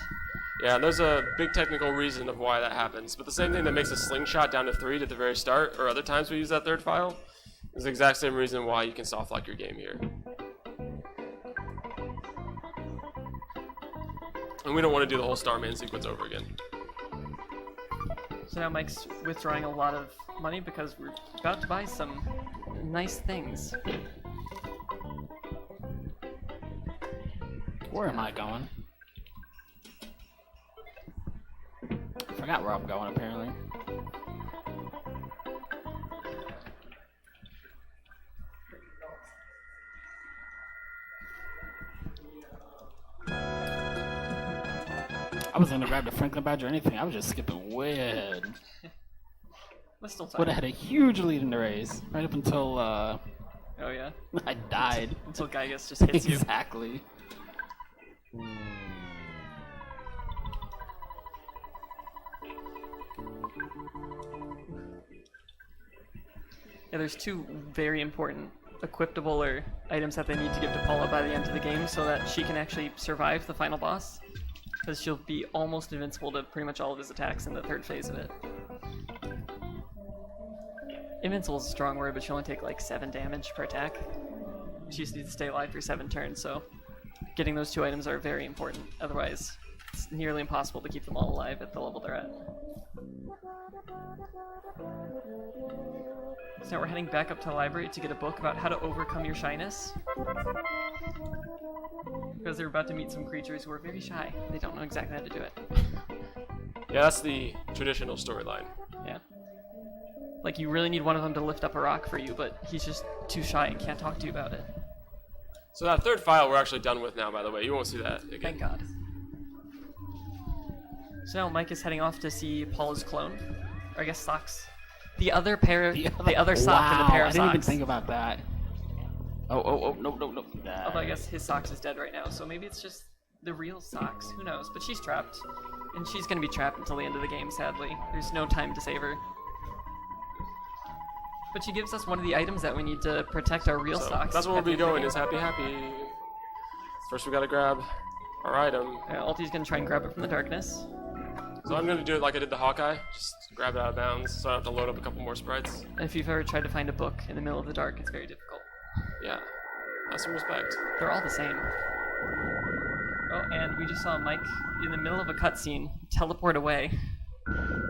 Yeah, and there's a big technical reason of why that happens. But the same thing that makes a slingshot down to 3 at the very start, or other times we use that third file, is the exact same reason why you can soft lock your game here. And we don't want to do the whole Starman sequence over again. So now Mike's withdrawing a lot of money because we're about to buy some nice things. Where am I going? I forgot where I'm going, apparently. I wasn't gonna grab the Franklin badge or anything. I was just skipping way ahead. That's still time. Would have had a huge lead in the race, right up until Oh yeah. I died. Until Gygus just hits you. Exactly. Yeah, there's two very important equipable or items that they need to give to Paula by the end of the game so that she can actually survive the final boss. Because she'll be almost invincible to pretty much all of his attacks in the third phase of it. Invincible is a strong word, but she only take like 7 damage per attack. She just needs to stay alive for 7 turns, so getting those 2 items are very important. Otherwise, it's nearly impossible to keep them all alive at the level they're at. So now we're heading back up to the library to get a book about how to overcome your shyness. Because they're about to meet some creatures who are very shy. They don't know exactly how to do it. Yeah, that's the traditional storyline. Yeah. Like, you really need one of them to lift up a rock for you, but he's just too shy and can't talk to you about it. So that third file we're actually done with now, by the way. You won't see that again. Thank God. So now Mike is heading off to see Paula's clone. Or I guess socks. The other pair, the other sock in the pair of I didn't even socks. think about that. Oh, no. Although I guess his socks is dead right now, so maybe it's just the real socks. Who knows? But she's trapped. And she's gonna be trapped until the end of the game, sadly. There's no time to save her. But she gives us one of the items that we need to protect our real So socks. that's where we'll at the be end of the going, game. is happy. First we gotta grab our item. Ulti's gonna try and grab it from the darkness. So I'm gonna do it like I did the Hawkeye. Just grab it out of bounds, so I have to load up a couple more sprites. And if you've ever tried to find a book in the middle of the dark, it's very difficult. Yeah. Have some respect. They're all the same. Oh, and we just saw Mike in the middle of a cutscene teleport away.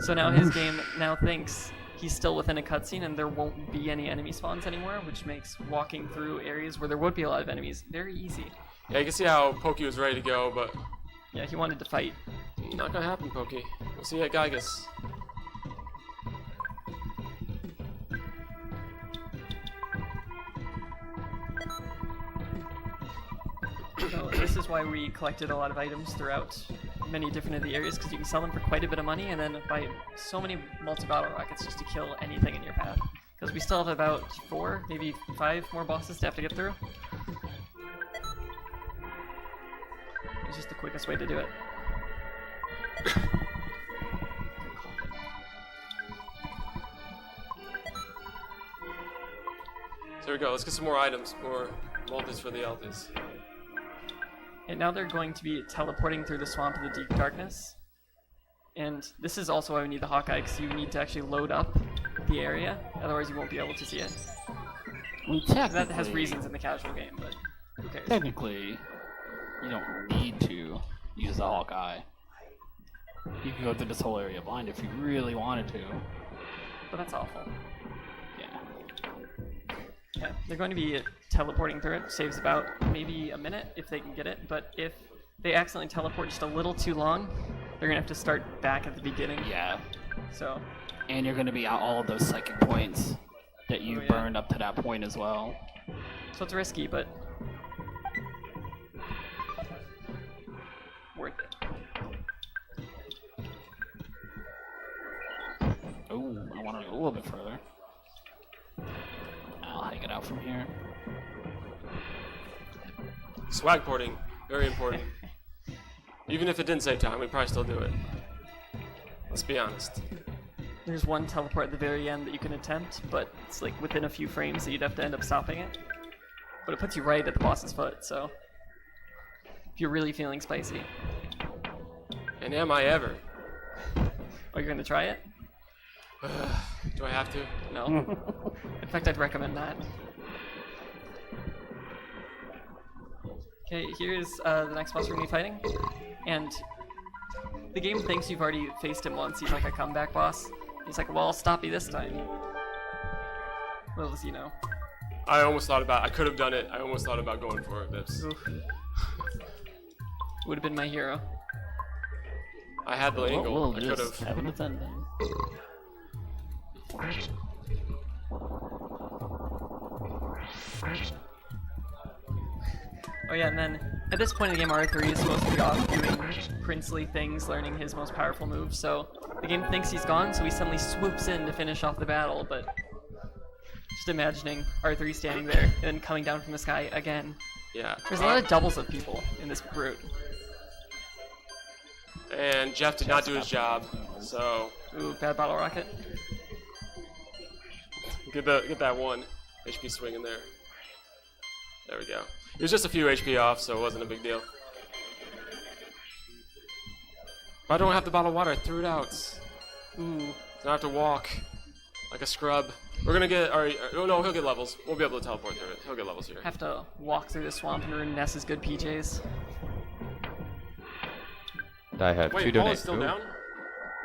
So now his game now thinks he's still within a cutscene and there won't be any enemy spawns anymore, which makes walking through areas where there would be a lot of enemies very easy. Yeah, you can see how Pokey was ready to go, but Yeah, he wanted to fight. not gonna happen, Pokey. We'll see you at Gygus. So this is why we collected a lot of items throughout many different of the areas, because you can sell them for quite a bit of money and then buy so many multi-battle rockets just to kill anything in your path. Because we still have about 4, maybe 5 more bosses to have to get through. It's just the quickest way to do it. So here we go. Let's get some more items, more multis for the Eltis. And now they're going to be teleporting through the swamp of the deep darkness. And this is also why we need the Hawkeye, because you need to actually load up the area, otherwise you won't be able to see it. Well, That has reasons in the casual game, but who cares? Technically, you don't need to use the Hawkeye. You can go through this whole area blind if you really wanted to. But that's awful. Yeah. Yeah, they're going to be teleporting through it. Saves about maybe a minute if they can get it, but if they accidentally teleport just a little too long, they're going to have to start back at the beginning. Yeah. So, And you're going to be at all of those psychic points that you yeah. burned up to that point as well. so it's risky, but worth it. Oh, I want to go a little bit further. I'll hike it out from here. Swag porting, very important. Even if it didn't save time, we'd probably still do it. Let's be honest. There's one teleport at the very end that you can attempt, but it's like within a few frames that you'd have to end up stopping it. But it puts you right at the boss's foot, so if you're really feeling spicy. And am I ever? Oh, you're gonna try it? Do I have to? No. In fact, I'd recommend that. Okay, here's the next boss we're gonna be fighting. And the game thinks you've already faced him once. He's like a comeback boss. He's like, well, I'll stop you this time. Little does he know. I could have done it. I almost thought about going for it, Bips. Would have been my hero. I had the angle. We'll I could just have. have an defend then. Oh yeah, and then at this point in the game, R3 is supposed to be off doing princely things, learning his most powerful move, so the game thinks he's gone, so he suddenly swoops in to finish off the battle, but just imagining R3 standing there and then coming down from the sky again. Yeah. There's a lot of doubles of people in this route. And Jeff did not do his job, so Ooh, bad bottle rocket. get that 1 HP swing in there. There we go. It was just a few HP off, so it wasn't a big deal. But I don't have the bottle of water. I threw it out. Ooh. So I have to walk like a scrub. We're gonna get. Oh no, he'll get levels. We'll be able to teleport through it. He'll get levels here. Have to walk through the swamp and ruin Ness's good PJs. I have Wait, two Paul donations. is still down?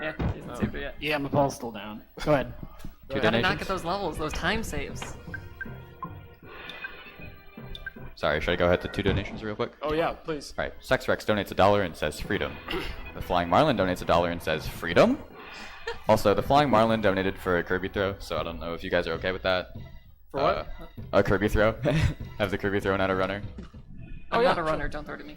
Yeah, he hasn't saved it yet. Yeah, my ball's still down. Go ahead. Two Gotta not donations. get those levels, those time saves. Sorry, should I go ahead to 2 donations real quick? Oh yeah, please. All right, SexRex donates $1 and says freedom. The Flying Marlin donates $1 and says freedom. Also, the Flying Marlin donated for a Kirby throw, so I don't know if you guys are okay with that. For what? A Kirby throw. Have the Kirby thrown at a runner. I'm yeah, not a runner, don't throw it at me.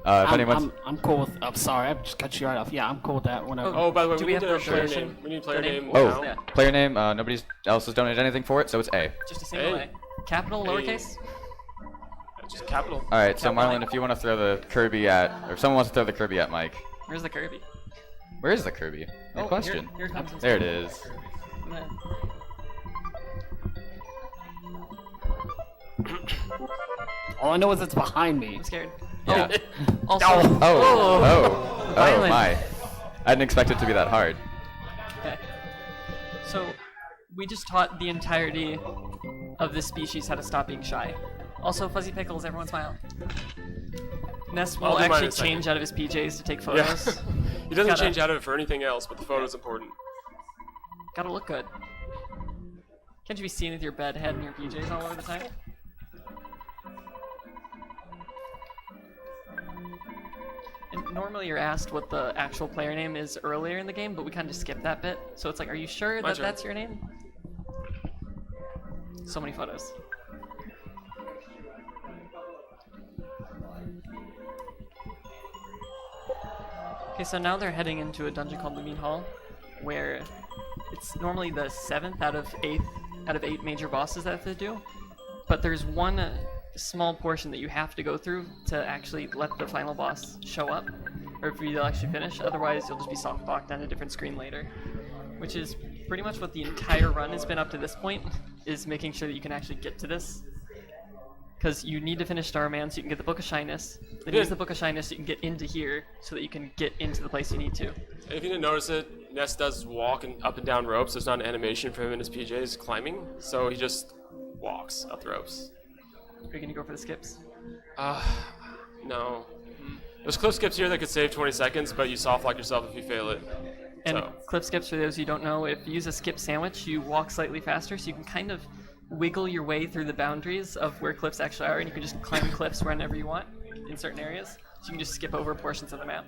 If anyone's I'm cool with. I'm sorry, I just cut you right off. Yeah, I'm cool with that. Whenever. Oh, by the way, Do we we need have a the player donation? name. We need player name oh, now. Yeah. player name. Nobody else has donated anything for it, so it's A. Just a single Hey. A. Capital, Hey. lowercase? Just capital. All right, so Capital Marlon, A. if you want to throw the Kirby at, or if someone wants to throw the Kirby at Mike, Where's the Kirby? where is the Kirby? Good Oh, question. Here comes There it is. All I know is it's behind me. I'm scared. Yeah. Also, Oh Violent. my! I didn't expect it to be that hard. okay. So, we just taught the entirety of this species how to stop being shy. Also, Fuzzy Pickles, everyone smile. Ness I'll will do mine in actually a second. change out of his PJs to take Yeah. photos. He doesn't Gotta- change out of it for anything else, but the photo's important. Gotta look good. Can't you be seen with your bed head and your PJs all over the time? And normally you're asked what the actual player name is earlier in the game, but we kind of just skipped that bit. So it's like, are you sure My that turn. that's your name? So many photos. Okay, so now they're heading into a dungeon called Looming Hall, where it's normally the 7th out of 8 major bosses that they do. But there's one small portion that you have to go through to actually let the final boss show up, or for you to actually finish. Otherwise, you'll just be soft-locked on a different screen later. Which is pretty much what the entire run has been up to this point, is making sure that you can actually get to this. Because you need to finish Starman so you can get the Book of Shyness. Then use the Book of Shyness so you can get into here so that you can get into the place you need to. And if you didn't notice it, Ness does walk up and down ropes. There's not an animation for him in his PJs climbing, so he just walks up the ropes. Are you going to go for the skips? No. There's cliff skips here that could save 20 seconds, but you soft lock yourself if you fail it. And So. cliff skips, for those who don't know, if you use a skip sandwich, you walk slightly faster, so you can kind of wiggle your way through the boundaries of where cliffs actually are, and you can just climb cliffs whenever you want in certain areas. So you can just skip over portions of the map.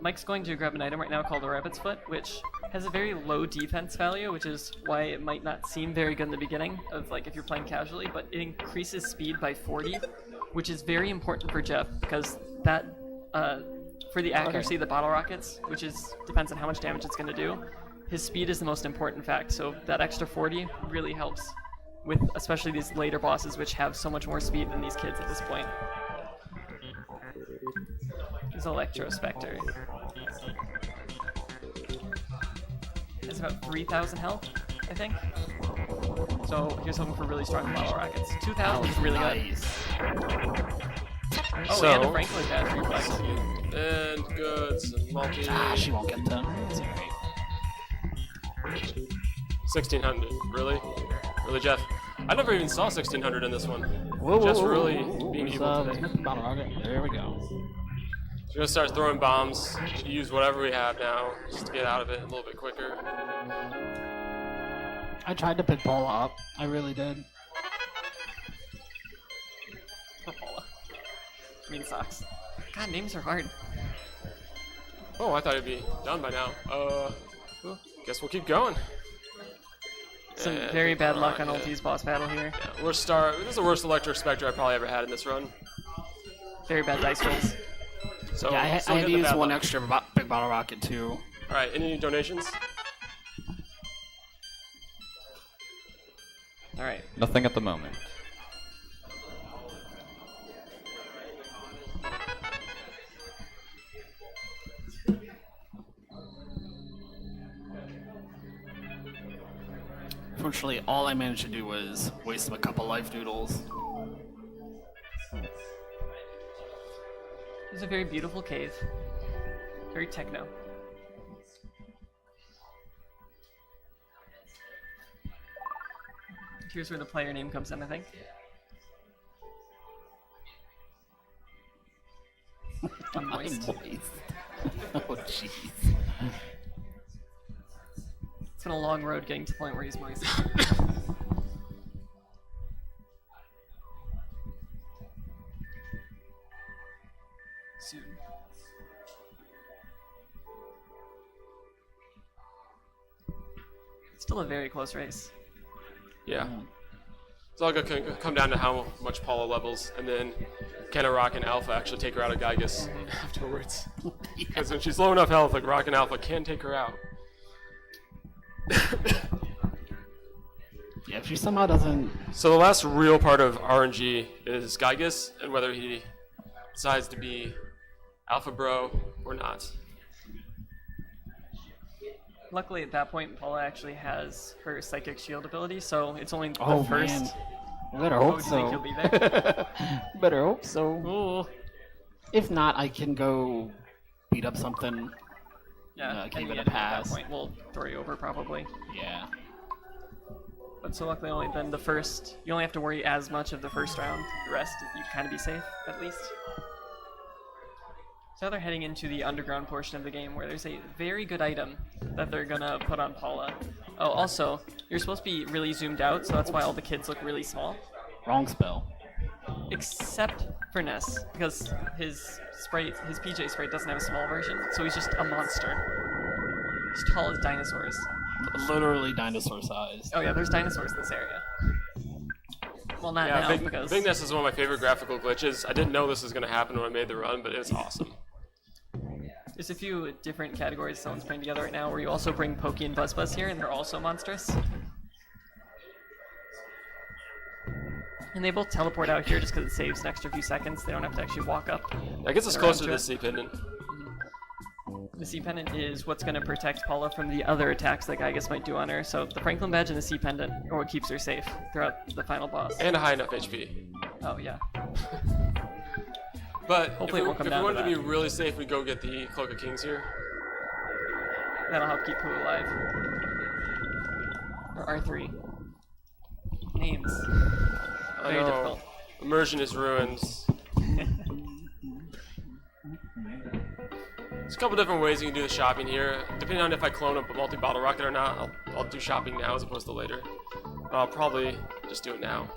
Mike's going to grab an item right now called a Rabbit's Foot, which has a very low defense value, which is why it might not seem very good in the beginning of like if you're playing casually, but it increases speed by 40, which is very important for Jeff because that for the accuracy of the bottle rockets, which depends on how much damage it's going to do. His speed is the most important fact, so that extra 40 really helps with especially these later bosses, which have so much more speed than these kids at this point. He's Electro Spectre. It's about 3,000 health, I think. So here's hoping for really strong bottle rockets. 2,000 is really good. Oh, So- and a Franklin dash reflex. And goods and multi. She won't get done. It's alright. 1600. Really? Really, Jeff? I never even saw 1600 in this one. just really being able to. Bottle rocket. There we go. We're gonna start throwing bombs. Use whatever we have now, just to get out of it a little bit quicker. I tried to pick Paula up. I really did. Poor Paula. Green socks. God, names are hard. Oh, I thought it'd be done by now. Guess we'll keep going. Some And very bad luck on rocket. Ulti's boss battle here. Yeah, this is the worst Electric Spectre I probably ever had in this run. Very bad dice rolls. So Yeah, I still had to getting the use bad one luck. extra big bottle rocket too. All right, any donations? All right. Nothing at the moment. Fortunately, all I managed to do was waste a couple life noodles. It's a very beautiful cave. Very techno. Here's where the player name comes in, I think. Unmoist. Oh, jeez. It's been a long road getting to the point where he's moist. Soon. Still a very close race. Yeah. It's all gonna come down to how much Paula levels, and then can a Rock and Alpha actually take her out of Gygus afterwards? Because when she's low enough health, like Rock and Alpha can take her out. Yeah, if she somehow doesn't. So the last real part of RNG is Gygus, and whether he decides to be Alpha Bro or not. Luckily, at that point, Paula actually has her Psychic Shield ability, so it's only the Oh first. man. Better Oh, hope do you so. think he'll be there? Better hope so. Ooh. If not, I can go beat up something. Yeah, give and it a at that pass. point, we'll throw you over probably. Yeah. But so luckily, only then the first. You only have to worry as much of the first round. The rest, you kind of be safe at least. So now they're heading into the underground portion of the game, where there's a very good item that they're gonna put on Paula. Oh, also, you're supposed to be really zoomed out, so that's why all the kids look really small. Wrong spell. Except for Ness, because his sprite, his PJ sprite doesn't have a small version, so he's just a monster. As tall as dinosaurs. Literally dinosaur sized. Oh yeah, there's dinosaurs in this area. Well, not Yeah, now, because... Bigness is one of my favorite graphical glitches. I didn't know this was going to happen when I made the run, but it's awesome. There's a few different categories someone's putting together right now, where you also bring Pokey and BuzzBuzz here, and they're also monstrous. And they both teleport out here just because it saves an extra few seconds. They don't have to actually walk up. That gets us Around closer to to the it. sea pendant. The Sea Pendant is what's going to protect Paula from the other attacks that Gygus might do on her. So the Franklin Badge and the Sea Pendant are what keeps her safe throughout the final boss. And a high enough HP. Oh, yeah. But Hopefully it won't come if we down to wanted to be that. really safe, we'd go get the Cloak of Kings here. That'll help keep Pooh alive. Or R3. Names. I Very know. difficult. Immersion is ruined. There's a couple different ways you can do the shopping here. Depending on if I clone up a multi-bottle rocket or not, I'll do shopping now as opposed to later. But I'll probably just do it now.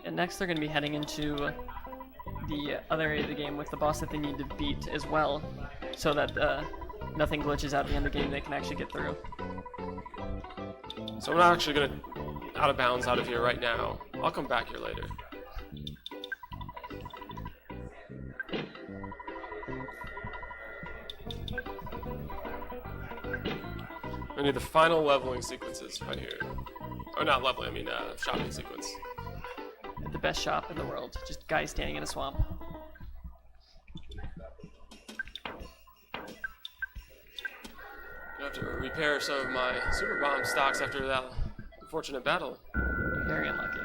And next they're going to be heading into the other area of the game with the boss that they need to beat as well, so that nothing glitches out at the end of the game, they can actually get through. So I'm not actually going to out of bounds out of here right now. I'll come back here later. I need the final leveling sequences right here. Oh, not leveling, I mean shopping sequence. The best shop in the world, just guy standing in a swamp. I have to repair some of my super bomb stocks after that unfortunate battle. Very unlucky.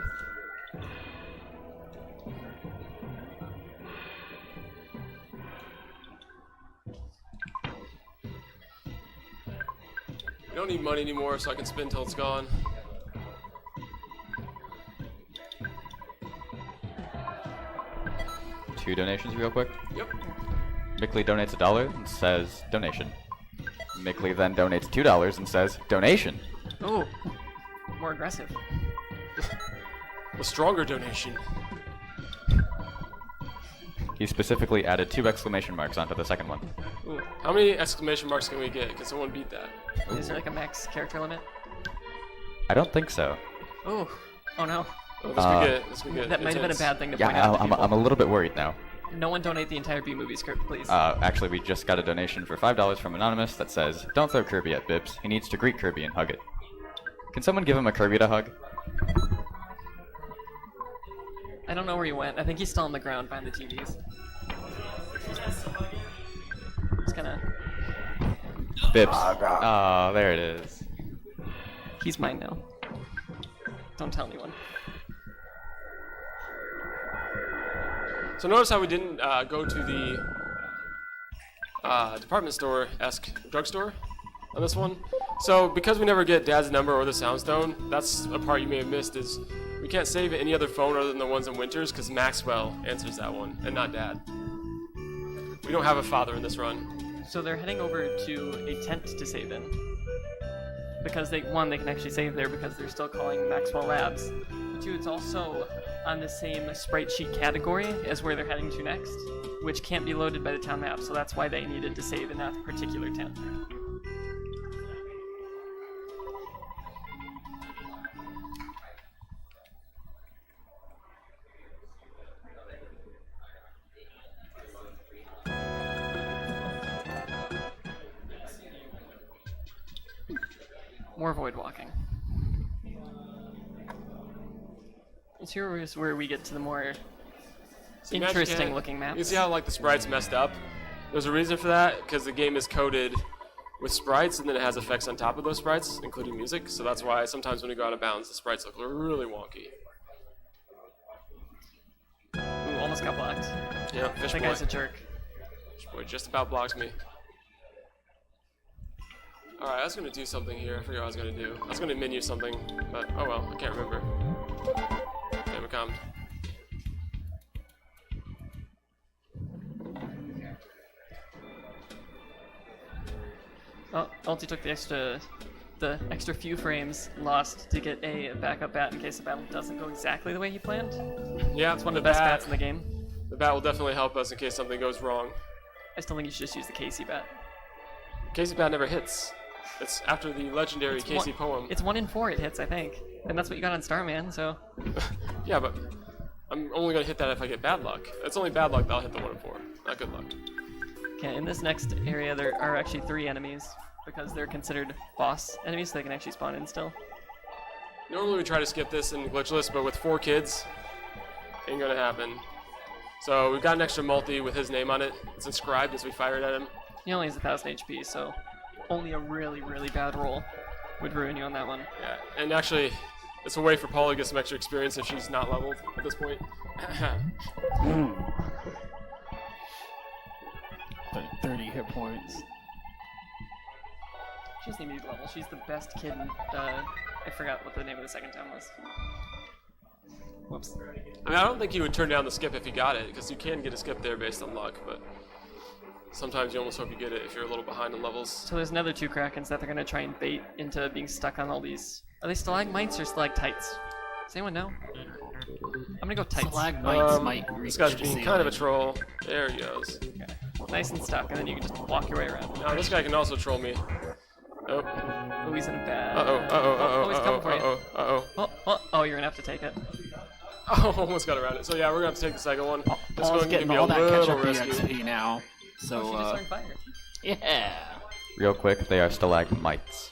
I don't need money anymore, so I can spend till it's gone. 2 donations real quick. Yep. Mickley donates $1 and says donation. Mickley then donates $2 and says donation. Ooh, more aggressive. A stronger donation. He specifically added 2 exclamation marks onto the second one. Ooh. How many exclamation marks can we get? Can someone beat that? Is there like a max character limit? I don't think so. Ooh, oh no. Oh, this could get. This could get. That might have been a intense. bad thing to point out Yeah, to I'm people. a little bit worried now. No one donate the entire B-movie script, please. Actually, we just got a donation for $5 from Anonymous that says, "Don't throw Kirby at Bibbs. He needs to greet Kirby and hug it." Can someone give him a Kirby to hug? I don't know where he went. I think he's still on the ground behind the TVs. Just gonna... Bibbs. Oh, there it is. He's mine now. Don't tell anyone. So notice how we didn't go to the department store-esque drugstore on this one. So because we never get Dad's number or the Soundstone, that's a part you may have missed. Is we can't save any other phone other than the ones in Winters because Maxwell answers that one and not Dad. We don't have a father in this run. So they're heading over to a tent to save in. Because they can actually save there because they're still calling Maxwell Labs. But 2, it's also on the same sprite sheet category as where they're heading to next, which can't be loaded by the town map, so that's why they needed to save in that particular tent. More void walking. This here is where we get to the more See, Magic interesting Hand- looking maps. You see how like the sprites messed up? There's a reason for that because the game is coded with sprites and then it has effects on top of those sprites, including music. So that's why sometimes when you go out of bounds, the sprites look really wonky. Ooh, almost got blocked. Yeah, Fish That Boy. guy's a jerk. Fish Boy just about blocks me. Alright, I was gonna do something here. I forget what I was gonna do. I was gonna menu something, but oh well, I can't remember. Damn it, calmed. Oh, Ulti took the extra few frames lost to get a backup bat in case the battle doesn't go exactly the way he planned. Yeah, It's one of the best bats in the game. The bat will definitely help us in case something goes wrong. I still think you should just use the Casey bat. Casey bat never hits. It's after the legendary Casey poem. It's 1 in 4 it hits, I think. And that's what you got on Starman, so... Yeah, but I'm only gonna hit that if I get bad luck. It's only bad luck that I'll hit the 1 in 4, not good luck. Okay, in this next area there are actually 3 enemies, because they're considered boss enemies, so they can actually spawn in still. Normally we try to skip this in glitchless, but with 4 kids, ain't gonna happen. So we've got an extra multi with his name on it. It's inscribed as we fired at him. He only has 1,000 HP, so only a really, really bad roll would ruin you on that one. Yeah, and actually, it's a way for Paula to get some extra experience if she's not leveled at this point. 30 hit points. She doesn't even need level. She's the best kid in, I forgot what the name of the second town was. Whoops. I mean, I don't think he would turn down the skip if he got it, because you can get a skip there based on luck, but sometimes you almost hope you get it if you're a little behind in levels. So there's another 2 Krakens that they're going to try and bait into being stuck on all these... Are they stalagmites or stalactites? Does anyone know? I'm going to go tights. Stalagmites might reach This guy's the being kind of a ceiling. troll. There he goes. Okay. Nice and stuck, and then you can just walk your way around. Now this guy can also troll me. Oh. Oh, he's in a bad... Uh-oh, he's coming for you. uh-oh. Oh, you're going to have to take it. Oh, almost got around it. So yeah, we're going to have to take the second one. This Paul's one can getting be a all that little catch-up risky. EXP now. So, Oh, she just started fire. yeah. Real quick, they are stalagmites.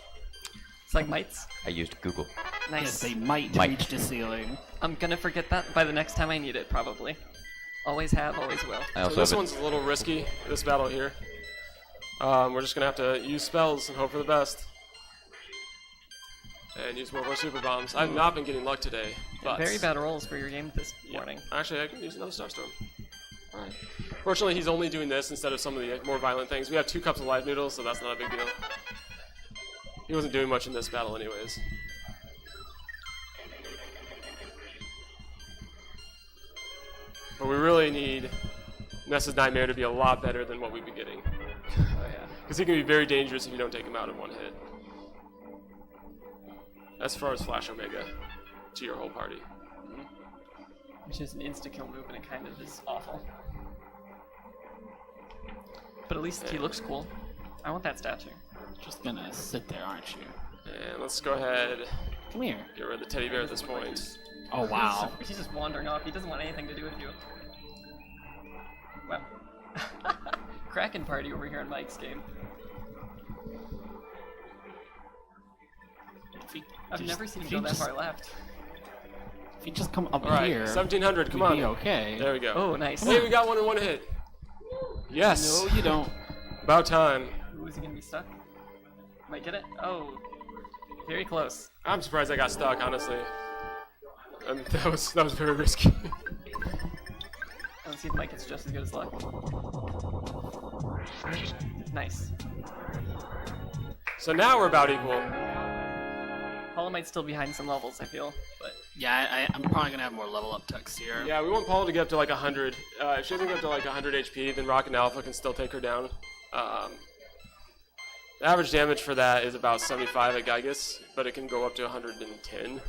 It's like mites. I used Google. Nice. Yes, they might Might. reach the ceiling. I'm going to forget that by the next time I need it, probably. Always have, always will. I So also this have one's a little risky, this battle here. We're just going to have to use spells and hope for the best. And use more of our super bombs. I've not been getting luck today, but... Very bad rolls for your game this Yeah. morning. Actually, I can use another Starstorm. Alright. Fortunately, he's only doing this instead of some of the more violent things. We have 2 cups of live noodles, so that's not a big deal. He wasn't doing much in this battle anyways. But we really need Ness's Nightmare to be a lot better than what we've been getting. Oh yeah. Because he can be very dangerous if you don't take him out in one hit. As far as Flash Omega to your whole party. Which is an insta-kill move, and it kind of is awful. But at least he looks cool. I want that statue. Just gonna sit there, aren't you? And let's go ahead, Come here. get rid of the teddy bear at this point. Oh wow. He's just wandering off. He doesn't want anything to do with you. Well, Kraken party over here in Mike's game. If he I've just- never seen him if go he that just- far left. If you just come up All right, here, 1700, come we'd on. be okay. There we go. Oh, nice. Hey, we got one in one hit. Yes. No, you don't. About time. Ooh, is he gonna be stuck? Might get it? Oh, very close. I'm surprised I got stuck, honestly. That was very risky. Let's see if Mike gets just as good as luck. Nice. So now we're about equal. Paula might still be behind some levels, I feel, but Yeah, I'm probably gonna have more level up text here. Yeah, we want Paula to get up to like 100. If she doesn't get up to like 100 HP, then Rocket Alpha can still take her down. The average damage for that is about 75 at Gygus, but it can go up to 110.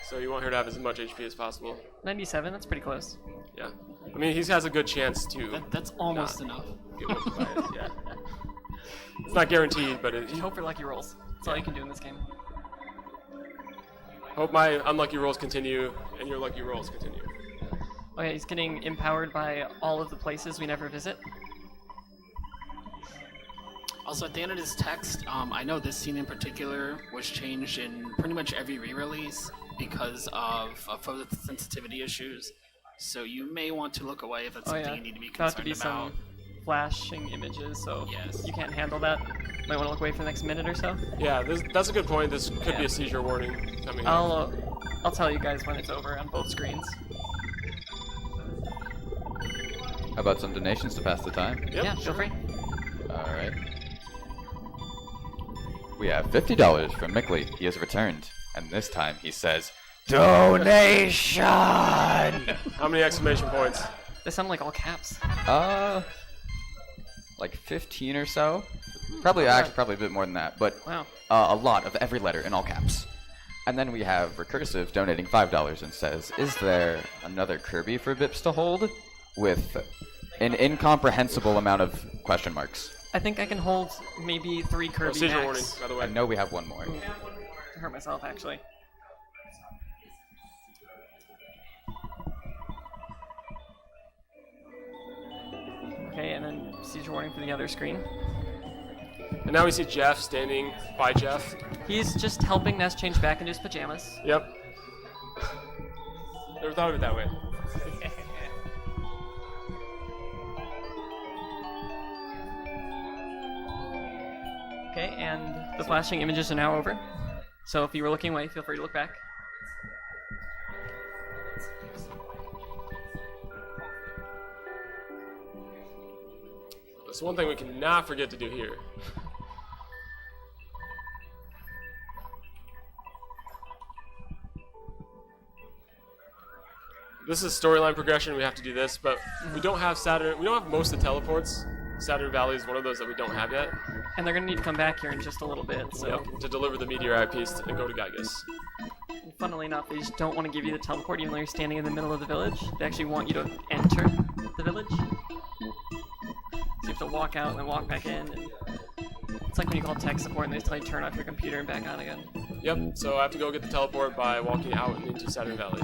So you want her to have as much HP as possible. 97, that's pretty close. Yeah. I mean, he has a good chance to That's almost enough. get whooped by it. Yeah. It's not guaranteed, but You hope for lucky rolls. That's all you can do in this game. hope my unlucky rolls continue and your lucky rolls continue. Okay, he's getting empowered by all of the places we never visit. Also, at the end of this text, I know this scene in particular was changed in pretty much every re-release because of photosensitivity issues. So you may want to look away if that's Oh something yeah, you need to be about to concerned be about. some flashing images, so Yes. you can't handle that. Might want to look away for the next minute or so. Yeah, that's a good point. This could be Yeah. a seizure warning coming. I'll tell you guys when it's over on both screens. How about some donations to pass the time? Yep, Yeah, feel free. Alright. We have $50 from Mickley. He has returned. And this time he says, Donation! How many exclamation points? They sound like all caps. Like 15 or so. Probably a bit more than that, but Wow. a lot of every letter in all caps. And then we have Recursive donating $5 and says, is there another Kirby for Bips to hold? With an incomprehensible amount of question marks. I think I can hold maybe 3 Kirby Seizure max. warning, by the way. I know we have one more. I hurt myself, actually. Okay, and then seizure warning for the other screen. And now we see Jeff standing by Jeff. He's just helping Ness change back into his pajamas. Yep. Never thought of it that way. Okay, and the flashing images are now over. So if you were looking away, feel free to look back. That's one thing we cannot forget to do here. This is storyline progression. We have to do this, but we don't have Saturn. We don't have most of the teleports. Saturn Valley is one of those that we don't have yet. And they're gonna need to come back here in just a little bit, so Yep, to deliver the meteorite piece and go to Gygus. funnily enough, they just don't want to give you the teleport even though you're standing in the middle of the village. They actually want you to enter the village. So you have to walk out and then walk back in. And it's like when you call tech support and they tell you to turn off your computer and back on again. Yep, so I have to go get the teleport by walking out and into Saturn Valley.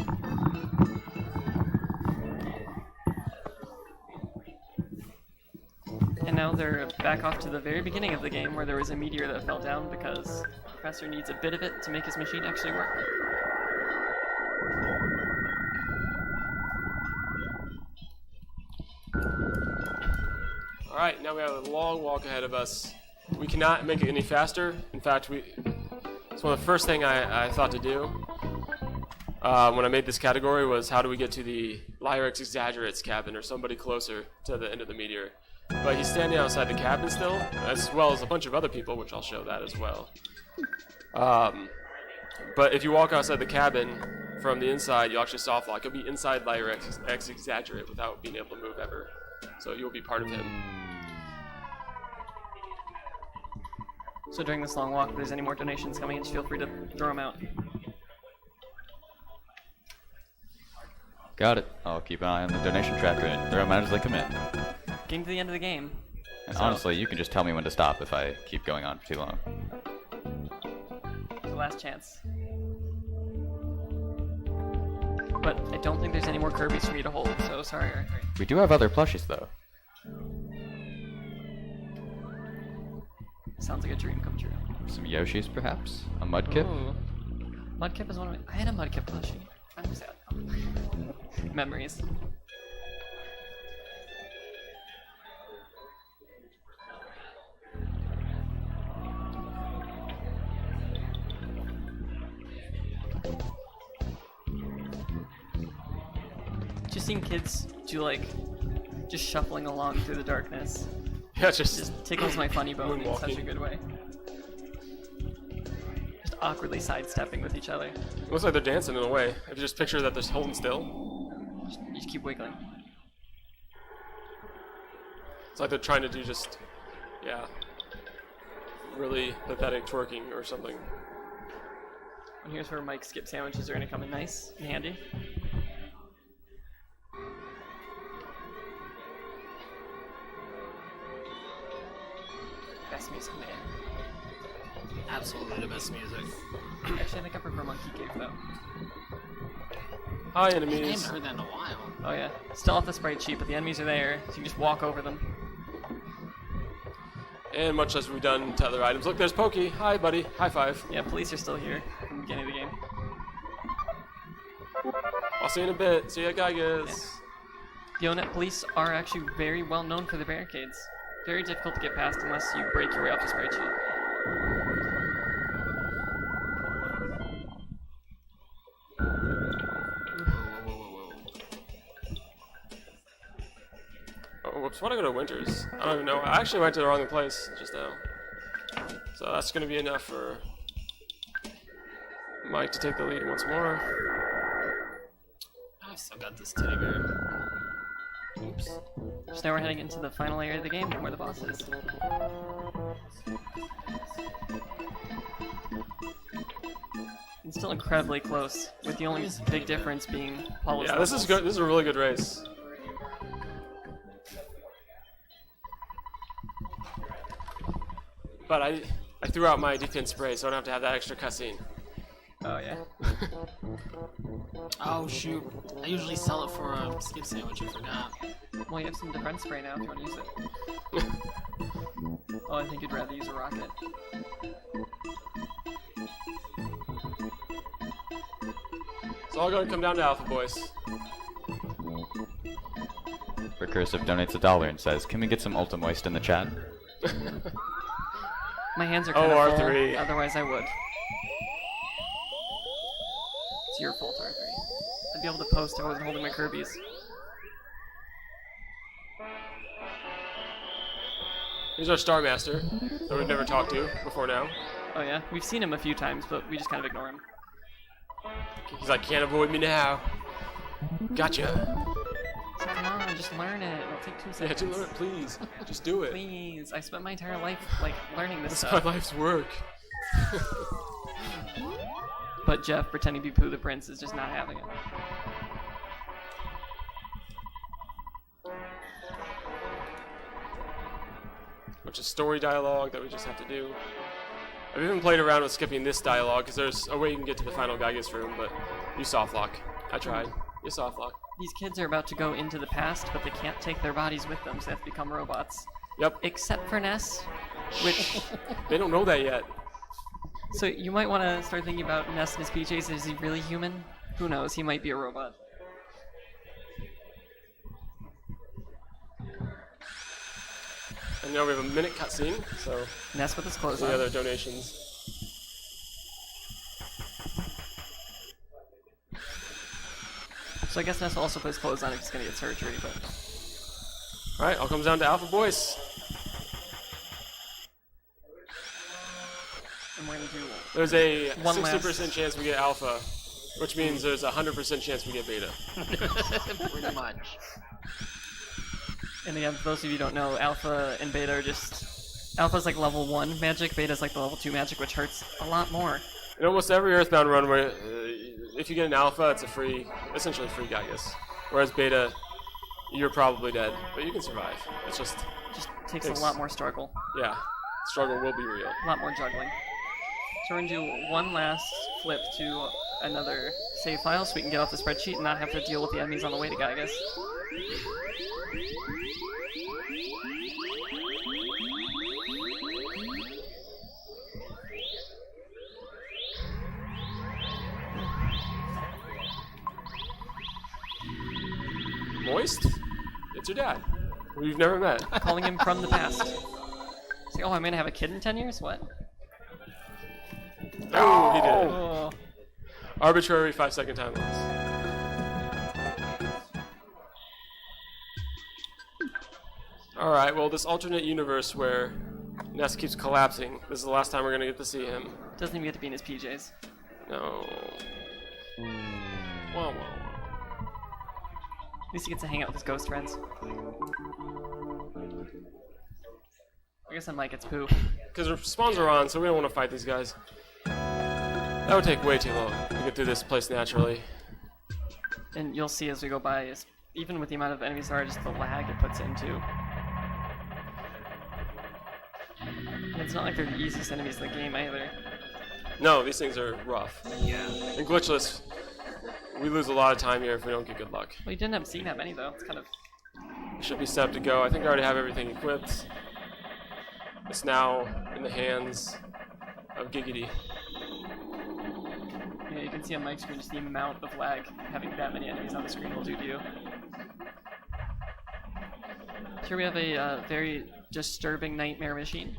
And now they're back off to the very beginning of the game where there was a meteor that fell down because the professor needs a bit of it to make his machine actually work. Alright, now we have a long walk ahead of us. We cannot make it any faster. In fact, it's one of the first thing I thought to do when I made this category was how do we get to the Lyrex Exaggerates cabin or somebody closer to the end of the meteor. But he's standing outside the cabin still, as well as a bunch of other people, which I'll show that as well. But if you walk outside the cabin from the inside, you'll actually soft lock. You'll be inside Lyrex Exaggerate without being able to move ever. So you'll be part of him. So during this long walk, if there's any more donations coming in, just feel free to throw them out. Got it. I'll keep an eye on the donation tracker and throw them out as they come in. Getting to the end of the game. And So- honestly, you can just tell me when to stop if I keep going on for too long. The last chance. But I don't think there's any more Kirby's for me to hold, so sorry, Arthur. We do have other plushies, though. Sounds like a dream come true. Some Yoshis, perhaps? A Mudkip? Ooh. Mudkip is one of my... I had a Mudkip plushie. I'm sad. Memories. Just seeing kids do like just shuffling along through the darkness Yeah, just just tickles my funny bone in such a Moonwalking. good way. Just awkwardly sidestepping with each other. looks like they're dancing in a way. If you just picture that they're holding still, You just keep wiggling. it's like they're trying to do just, yeah, really pathetic twerking or something. And here's where Mike's skip sandwiches are gonna come in nice and handy. Best music in the game. Absolutely the best music. Actually, I think I prefer Monkey Cave though. Hi, I haven't enemies. heard that in a while. Oh yeah, still off the sprite sheet, but the enemies are there, so you can just walk over them. And much as we've done to other items. Look, there's Pokey. Hi, buddy. High five. Yeah, police are still here from the beginning of the game. I'll see you in a bit. See ya, guys. The Onet police are actually very well known for the barricades. Very difficult to get past unless you break your way off the sprite sheet. Oh, whoops. Why'd I go to Winters? I don't even know. I actually went to the wrong place just now. So that's going to be enough for Mike to take the lead once more. I've still got this teddy bear. Oops. So now we're heading into the final area of the game where the boss is. It's still incredibly close, with the only big difference being Paula's Yeah, this is levels. good. This is a really good race. But I threw out my defense spray, so I don't have to have that extra cutscene. Oh yeah. Oh shoot. I usually sell it for a skip sandwich, I forgot. Well, you have some defense spray now if you want to use it. Oh, I think you'd rather use a rocket. It's all going to come down to Alpha Boys. Recursive donates $1 and says, "Can we get some Ultimoice in the chat?" My hands are Oh, kind of full, R3. otherwise I would. It's your fault, R3. I'd be able to post if I wasn't holding my Kirby's. Here's our Star Master that we've never talked to before now. Oh yeah, we've seen him a few times, but we just kind of ignore him. He's like, can't avoid me now. Gotcha. So come on, just learn it. It'll take 2 Yeah, seconds. do it, please. Just do it. Please, I spent my entire life like learning this This is stuff. my life's work. But Jeff pretending to be Pooh the Prince is just not having it. Which is story dialogue that we just have to do. I've even played around with skipping this dialogue because there's a way you can get to the final Gygus room, but you soft lock. I tried. You soft lock. These kids are about to go into the past, but they can't take their bodies with them, so they have to become robots. Yep. Except for Ness, which... They don't know that yet. So you might want to start thinking about Ness and his PJs. Is he really human? Who knows? He might be a robot. And now we have a minute cutscene, so Ness with his clothes the on. other donations. So I guess Ness will also put his clothes on if he's going to get surgery, but... Alright, all comes down to Alpha Boys. And we're going to do... There's a One 60% chance we get Alpha, which means there's a 100% chance we get Beta. Pretty much. And again, for those of you who don't know, Alpha and Beta are just... Alpha's like level 1 magic, Beta's like the level 2 magic, which hurts a lot more. In almost every Earthbound run, where if you get an Alpha, it's a essentially free Gaius. Whereas Beta, you're probably dead, but you can survive. It's just Takes a lot more struggle. Yeah, struggle will be real. A lot more juggling. So we're going to do one last flip to another save file so we can get off the spreadsheet and not have to deal with the enemies on the way to Gaius. Moist? It's your dad. We've never met. Calling him from the past. Say, oh, I'm going to have a kid in 10 years? What? Oh, he did. Oh. Arbitrary 5-second time loss. Alright, well, this alternate universe where Ness keeps collapsing, this is the last time we're going to get to see him. Doesn't even get to be in his PJs. No. Well. At least he gets to hang out with his ghost friends. I guess MyOhMyke gets poo. Because our spawns are on, so we don't want to fight these guys. That would take way too long to get through this place naturally. And you'll see as we go by, even with the amount of enemies there are, just the lag it puts into. And it's not like they're the easiest enemies in the game either. No, these things are rough. Yeah. And glitchless, we lose a lot of time here if we don't get good luck. Well, you didn't have seen that many though. It's kind of... Should be set up to go. I think I already have everything equipped. It's now in the hands of Giggity. Yeah, you can see on Mike's screen just the amount of lag having that many enemies on the screen will do to you. Here we have a very disturbing nightmare machine.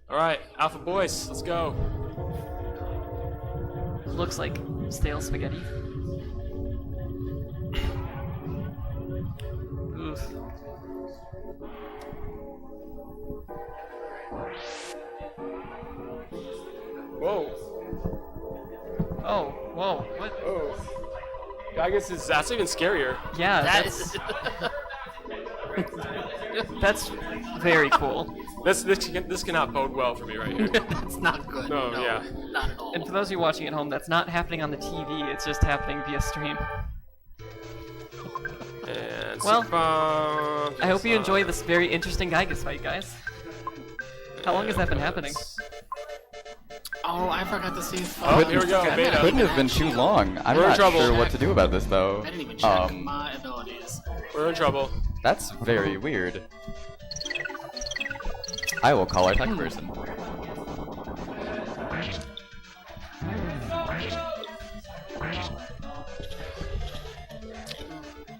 Alright, Alpha Boys, let's go. Looks like stale spaghetti. Oof. Whoa. Oh, whoa, what? Oh. That's even scarier. Yeah, That that's, is. that's very cool. This cannot bode well for me right here. That's not good. No, yeah. Not at all. And for those of you watching at home, that's not happening on the TV, it's just happening via stream. And Well, Super I hope you enjoy this very interesting Gaius fight, guys. How long has that been happening? Oh, I forgot to see. Oh, here we go, beta. Couldn't have been too long. I'm We're in not trouble. sure what to do about this though. I didn't even check my abilities. We're in trouble. That's very weird. I will call our tech person.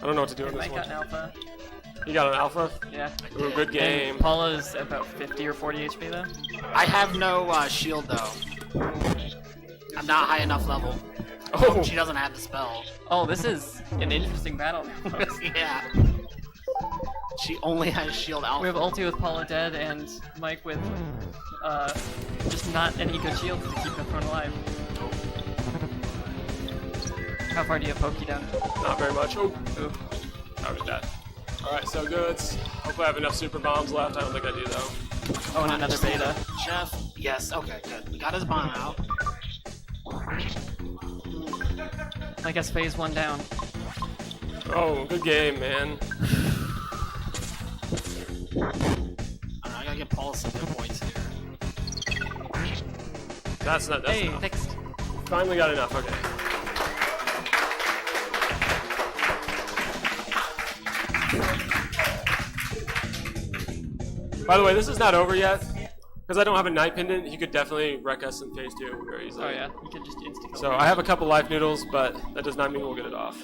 I don't know what to do with this Mike got one. an alpha. You got an alpha? Yeah. Ooh, good game. And Paula's about 50 or 40 HP though. I have no shield though. I'm not high enough level. Oh, She doesn't have the spell. Oh, this is an interesting battle. Yeah. She only has shield alpha. We have ulti with Paula dead and Mike with just not any good shields to keep the throne alive. How far do you have Pokey down? not very much. Oh, Ooh. how did that? Alright, so goods. Hopefully I have enough super bombs left. I don't think I do though. Oh, and another beta. Chef. Yes. Okay. Good. We got his bomb out. I guess phase 1 down. Oh, good game, man. I gotta get Paul some good points here. That's Hey, enough. fixed. Finally got enough, okay. By the way, this is not over yet. Because I don't have a night pendant, he could definitely wreck us in phase 2 very easily. Oh yeah, you can just insta-kill. So I have a couple life noodles, but that does not mean we'll get it off.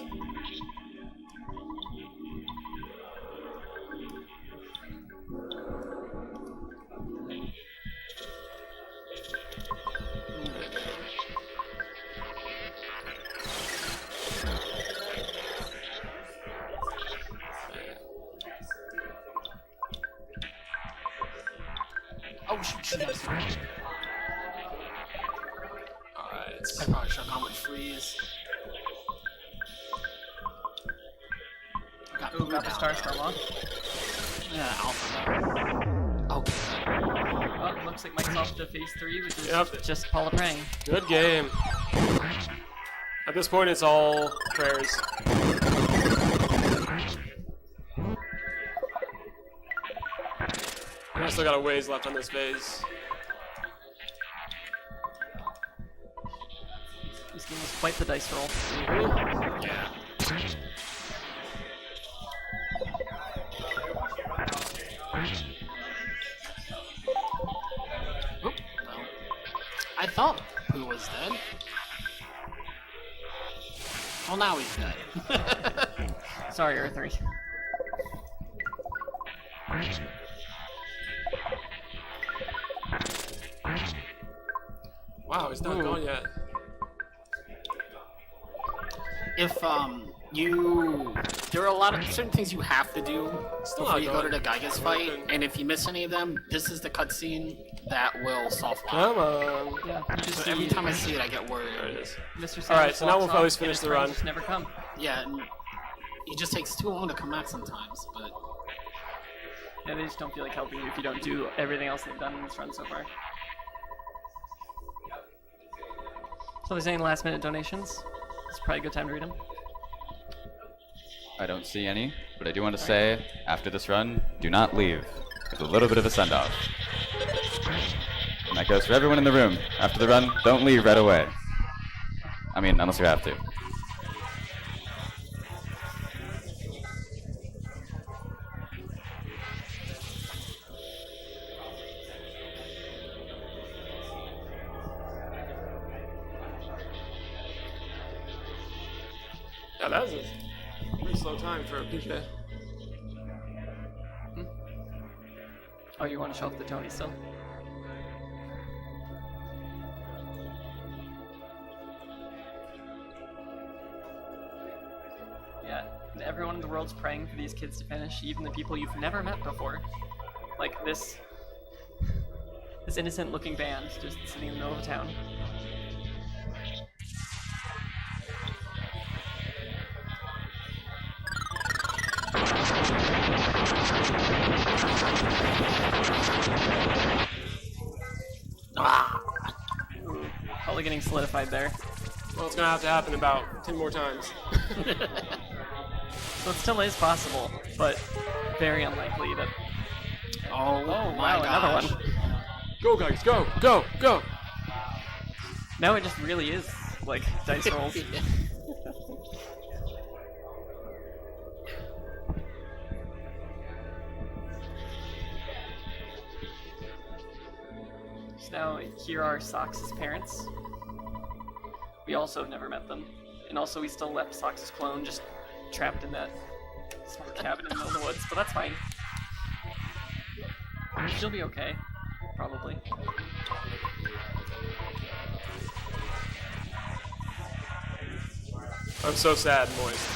Oh shoot! She does. Alright. I probably should have gone with freeze. Got Ooh, got the down Star there. Storm off. Yeah, alpha. Okay. Oh, looks like Mike's off to phase 3, which is Yep. just Paula praying. Good game. At this point, it's all prayers. I still got a ways left on this phase. This game was quite the dice roll. Yeah. Oop, well, I thought Pooh was dead. Well, now he's dead. Sorry, Earth3. Wow, he's not gone yet. If there are a lot of certain things you have to do Still before not you go to done. the Gygas fight, and if you miss any of them, this is the cutscene that will soft lock. Come on. Yeah, you just So every see time I see it, I get worried. There it is. Mr. Sanders Alright, so now walks we'll probably off, finish and the his friends run. just never come. Yeah, and it just takes too long to come back sometimes. But Yeah, they just don't feel like helping you if you don't do everything else they've done in this run so far. So, there's any last minute donations? It's probably a good time to read them. I don't see any, but I do want to say, after this run, do not leave. There's a little bit of a send-off. And that goes for everyone in the room. After the run, don't leave right away. I mean, unless you have to. Yeah, that was a pretty slow time for a PJ. Oh, you want to show off the Tony still? Yeah, and everyone in the world's praying for these kids to finish, even the people you've never met before. Like this innocent looking band just sitting in the middle of town. Ooh, probably getting solidified there. Well, it's gonna have to happen about 10 more times. So it still is possible, but very unlikely that. oh, Oh my wow, gosh. another one. Go, guys, go, go, go! Now it just really is like dice rolls. So now here are Sox's parents. We also have never met them, and also we still left Sox's clone just trapped in that small cabin in the middle of the woods. But that's fine. She'll be okay, probably. I'm so sad, Moist.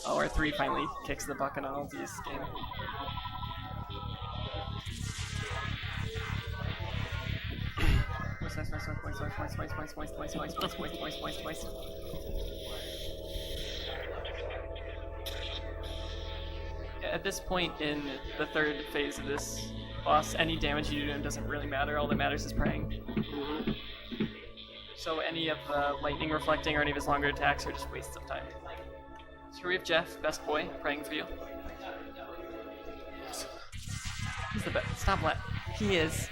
Oh, R3 finally kicks the bucket on Ulti's game. Moist. At this point in the third phase of this boss, any damage you do to him doesn't really matter. All that matters is praying. So any of the lightning reflecting or any of his longer attacks are just wastes of time. So here we have Jeff, best boy, praying for you. He's the best. Stop that. He is.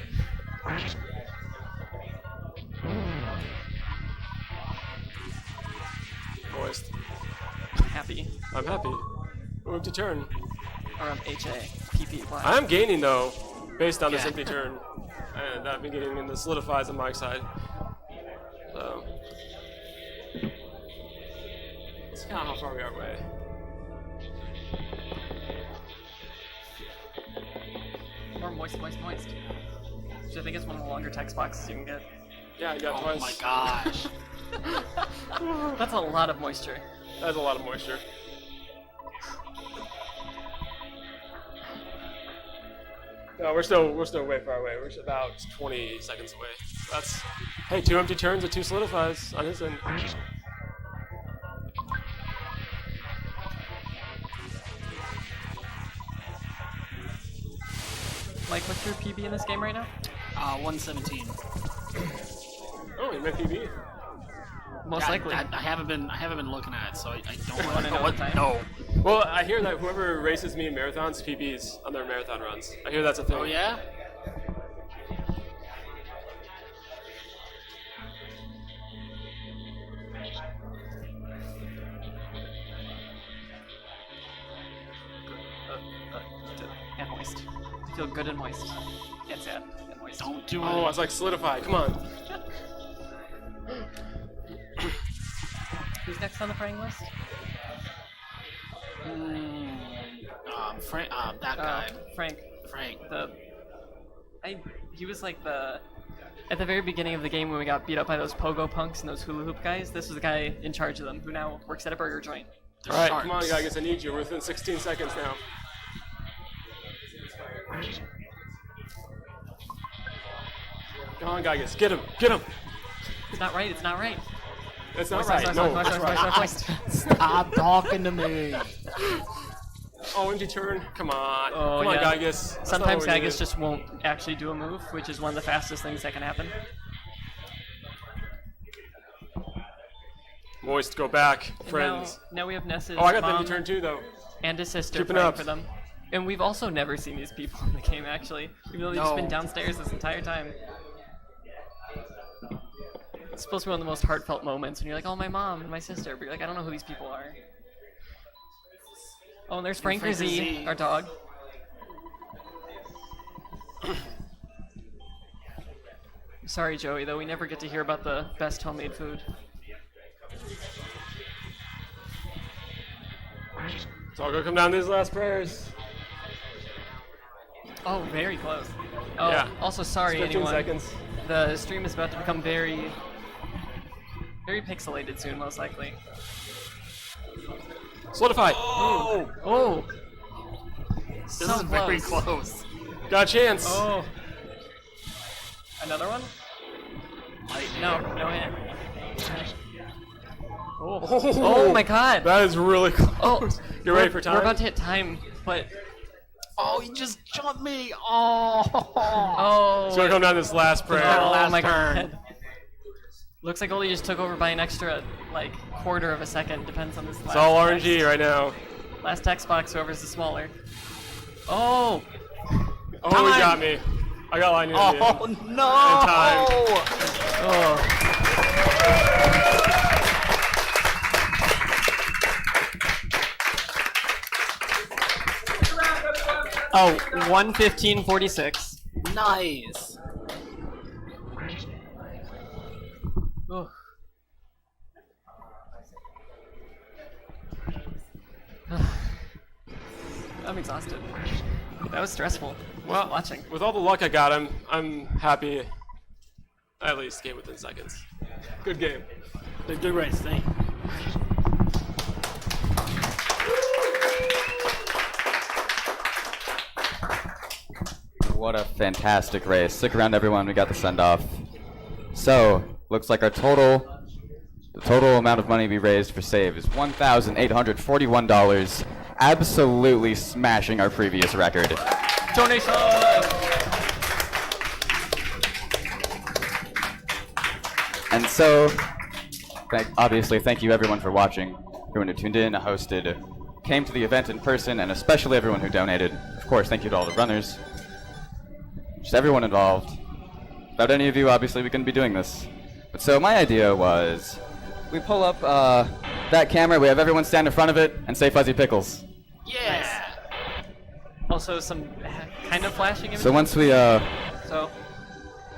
Moist. Happy. I'm happy. Move to turn. Or HA. PP. Wow. I'm gaining, though, based on this Yeah. empty turn. And I've been getting in the solidifies on my side. So. Let's count how far we are away. Or moist. Which I think is one of the longer text boxes you can get. Yeah, I got Oh twice. my gosh. That's a lot of moisture. That's a lot of moisture. No, we're still way far away. We're about 20 seconds away. That's hey, 2 empty turns and 2 solidifies on his end. Mike, what's your PB in this game right now? 117. Oh, you meant PB? Most likely. I haven't been looking at it, so I don't wanna know what. the time? No. Well, I hear that whoever races me in marathons, PBs on their marathon runs. I hear that's a thing. Oh yeah. And moist. Feel good and moist. And sad and moist. Don't do Oh, I it. was like, solidify. Come on. Who's next on the praying list? Frank. That guy. Frank. Frank. He was like at the very beginning of the game when we got beat up by those pogo punks and those hula hoop guys. This was the guy in charge of them who now works at a burger joint. They're All right, sharks. come on, guys. I need you. We're within 16 seconds now. Come on, guys. Get him. Get him. It's not right. It's not right. That's not Moist, right. moist, No. moist, moist, moist, moist, moist. Stop talking to me. Oh, empty turn. Come on. Oh, Come on, yeah. Gygus. That's Sometimes not what we Gygus needed. just won't actually do a move, which is one of the fastest things that can happen. Moist, go back, And friends. Now we have Ness's Oh, I got the mom empty turn too, though. and his sister Keeping praying up. for them. And we've also never seen these people in the game, actually. Even though they've just been No. downstairs this entire time. It's supposed to be one of the most heartfelt moments when you're like, oh, my mom and my sister. But you're like, I don't know who these people are. Oh, and there's Frank Frank Z, Z. our dog. Sorry, Joey, though, we never get to hear about the best homemade food. It's all gonna come down to these last prayers. Oh, very close. Oh, Yeah. also sorry, 15 anyone. seconds. The stream is about to become very pixelated soon, most likely. Solidify. Oh! This So is very close. close. Got a chance. Oh! Another one? No, no hit. Oh my god! That is really close. Oh, Get ready for time. We're about to hit time, but Oh, he just jumped me. Oh. oh, It's gonna come down to this last prayer. oh last my turn. god! Looks like Oli just took over by an extra like quarter of a second. Depends on this. It's all RNG right now. Last text box, whoever's the smaller. Oh! Oh, he got me. I got line in. Oh no. In time. Oh! Oh, 1:15:46. Nice. Oh. I'm exhausted. That was stressful. Well, watching. with all the luck I got, I'm happy. I at least came within seconds. Good game. They do right thing. What a fantastic race. Stick around, everyone. We got the send-off. So, looks like the total amount of money we raised for save is $1,841. Absolutely smashing our previous record. Donation! And so, obviously, thank you everyone for watching. Everyone who tuned in, hosted, came to the event in person, and especially everyone who donated. Of course, thank you to all the runners. Just everyone involved. Without any of you, obviously, we couldn't be doing this. But so my idea was, we pull up that camera, we have everyone stand in front of it, and say Fuzzy Pickles. Yeah. Also, some kind of flashing So images.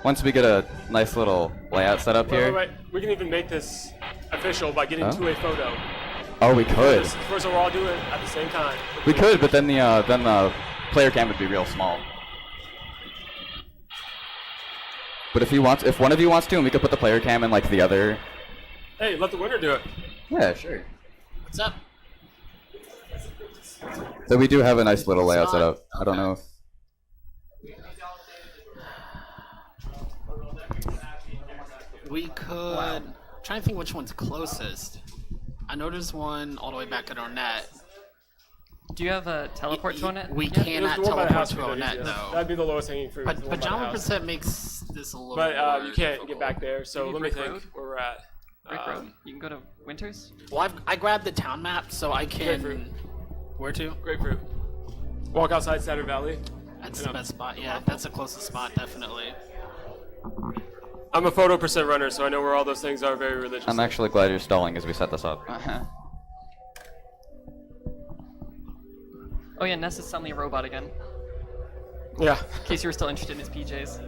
once we get a nice little layout set up here. Wait. We can even make this official by getting Huh? to a photo. Oh, we could. First, we'll all do it at the same time. We could, but then the player cam would be real small. But if one of you wants to, and we could put the player cam in like the other. Hey, let the winner do it. Yeah, sure. What's up? So we do have a nice little layout set up. I don't know. We could. Trying to think which one's closest. I know there's one all the way back at our net. Do you have a teleport to Onet? We yet? cannot The one by the house teleport to would be Onet, the easiest. though. That'd be the lowest hanging fruit. But is the one by the Pajama house. percent makes this a little But more you can't difficult. get back there. So Maybe let me Brick think Road? where we're at. Brick Road. You can go to Winters. Well, I grabbed the town map, so I can. Grapefruit. Where to? Grapefruit. Walk outside Saturn Valley. That's the best spot. Yeah, that's the closest spot, definitely. I'm a photo percent runner, so I know where all those things are very religious. I'm actually glad you're stalling as we set this up. Oh yeah, Ness is suddenly a robot again. Yeah. In case you were still interested in his PJs.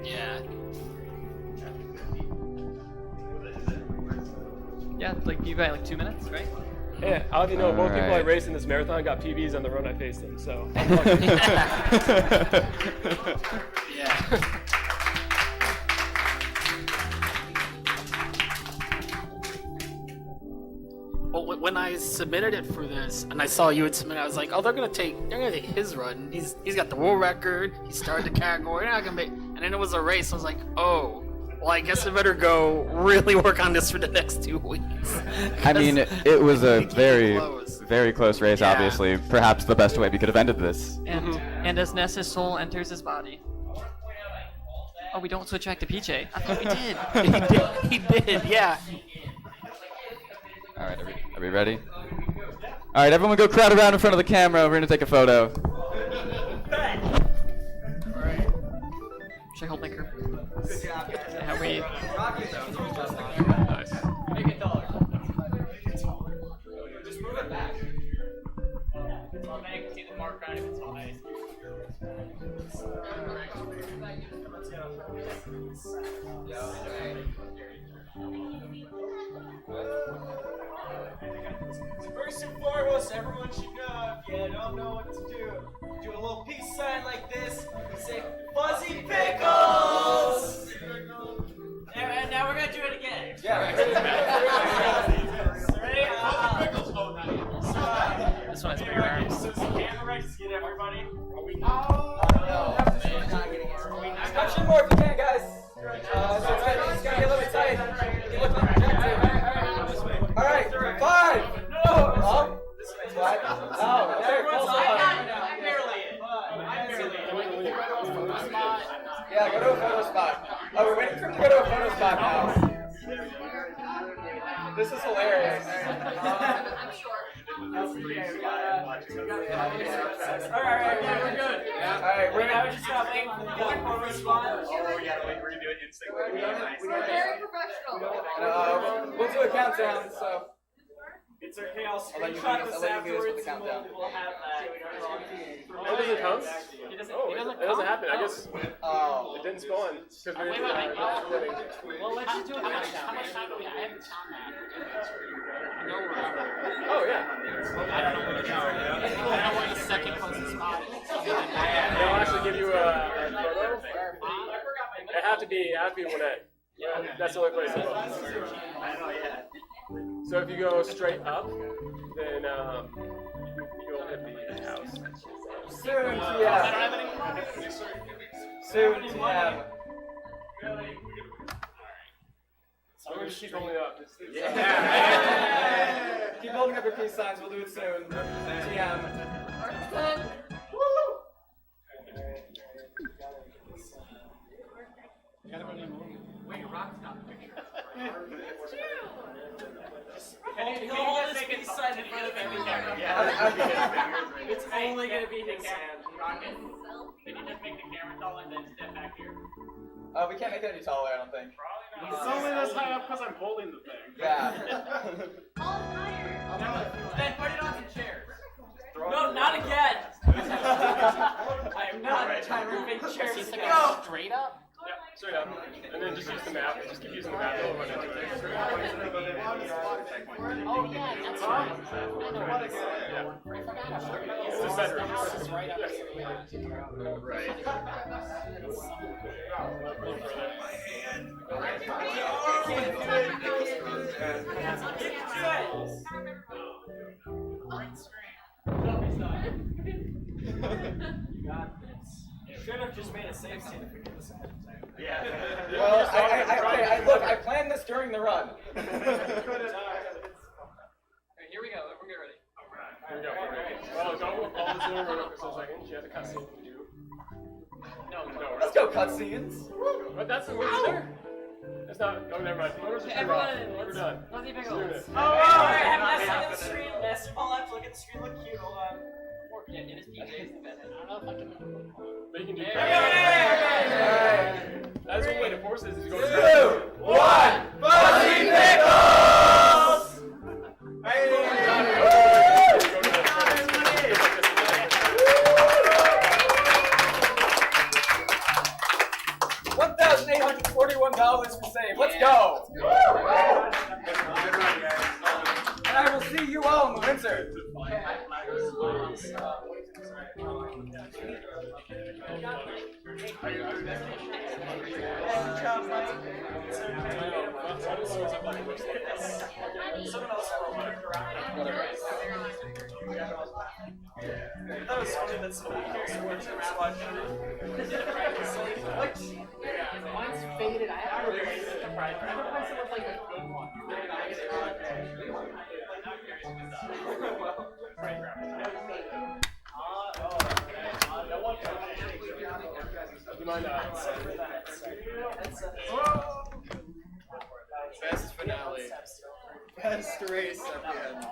Yeah. Yeah, like you got like 2 minutes, right? Yeah, I'll have you know, both people I Alright. raced in this marathon got PBs on the run I faced them, so. Yeah. Well, when I submitted it for this, and I saw you had submitted, I was like, "Oh, they're gonna take his run. He's got the world record. He started the category. They're not gonna make." And then it was a race. I was like, "Oh, well, I guess I better go really work on this for the next 2 weeks." I mean, it was a It came very, close. very close race, Yeah. obviously. Perhaps the best way we could have ended this. And as Ness's soul enters his body. Oh, we don't switch back to PJ. I thought we did. He did, yeah. Alright, are we ready? Alright, everyone go crowd around in front of the camera. We're gonna take a photo. Should I hold my curve? Yeah, wait. Nice. Just move it back. First and foremost, everyone should know if you don't know what to do a little peace sign like this. Say fuzzy pickles. And now we're gonna do it again. Yeah. Ready? This one has bigger arms. Camera rights, get everybody. Are we not? Touch it more if you can, guys. It's gonna be a little bit tight. You look like a projector. All right, 5. No. Up. What? No. There, I'm barely in. Yeah, go to a photo spot. Oh, we're waiting for him to go to a photo spot now. This is hilarious. I'm sure. Alright, we're good. Alright, we're just gonna wait for the photo spot. Oh, we gotta wait, we're gonna do it instantly. We're very professional. We'll do a countdown, so. It's okay, I'll screenshot this afterwards and we'll have that. Oh, does it count? Oh, it doesn't happen. I guess it didn't spawn. Because we were Well, let's just do a countdown. How much time do we have? I haven't counted that. No, Oh, yeah. I don't want the second closest spot. They'll actually give you a photo. It have to be Winnet. Yeah, that's the only place to go. So if you go straight up, then you'll hit the house. Soon, yeah. Soon, yeah. So we're just keep holding up. Yeah. Keep holding up your peace signs, we'll do it soon. TM. Can you hold this peace sign in front of every camera? Yeah. It's only gonna be his hand. Can you just make the camera tall and then step back here? We can't make it any taller, I don't think. It's only this high up because I'm holding the thing. Yeah. All higher. Then put it on some chairs. No, not again! I am not trying to make chairs again. No! Straight up? Yeah, straight up. And then just use the map. Just keep using the map. It'll run into it. Oh, yeah, that's right. I know what it's I forgot about it. It's the bedroom. Should have just made a save scene if we did this ahead of time. Yeah. Well, look, I planned this during the run. Here we go. We'll get ready. Here we go. Well, don't pause there for a second. She has a cutscene to do. No. Let's go cutscenes. But that's the word there. It's not. Oh, never mind. We're done. Let's see Let's do this. Alright, have a nice look at the screen. Yes, all I have to look at the screen, look cute. Hold on. Yeah, in his PJs. I don't know if I can. But you can do Alright. That's one way to force this is to go to 2, 1, Fuzzy Pickles! $1,841 for save. Let's go! And I will see you all in the winter. That was funny that somebody here swords to watch. Mine's faded. I have to replace it. I replace it with like a good one. You mind best finale. Best race at the end.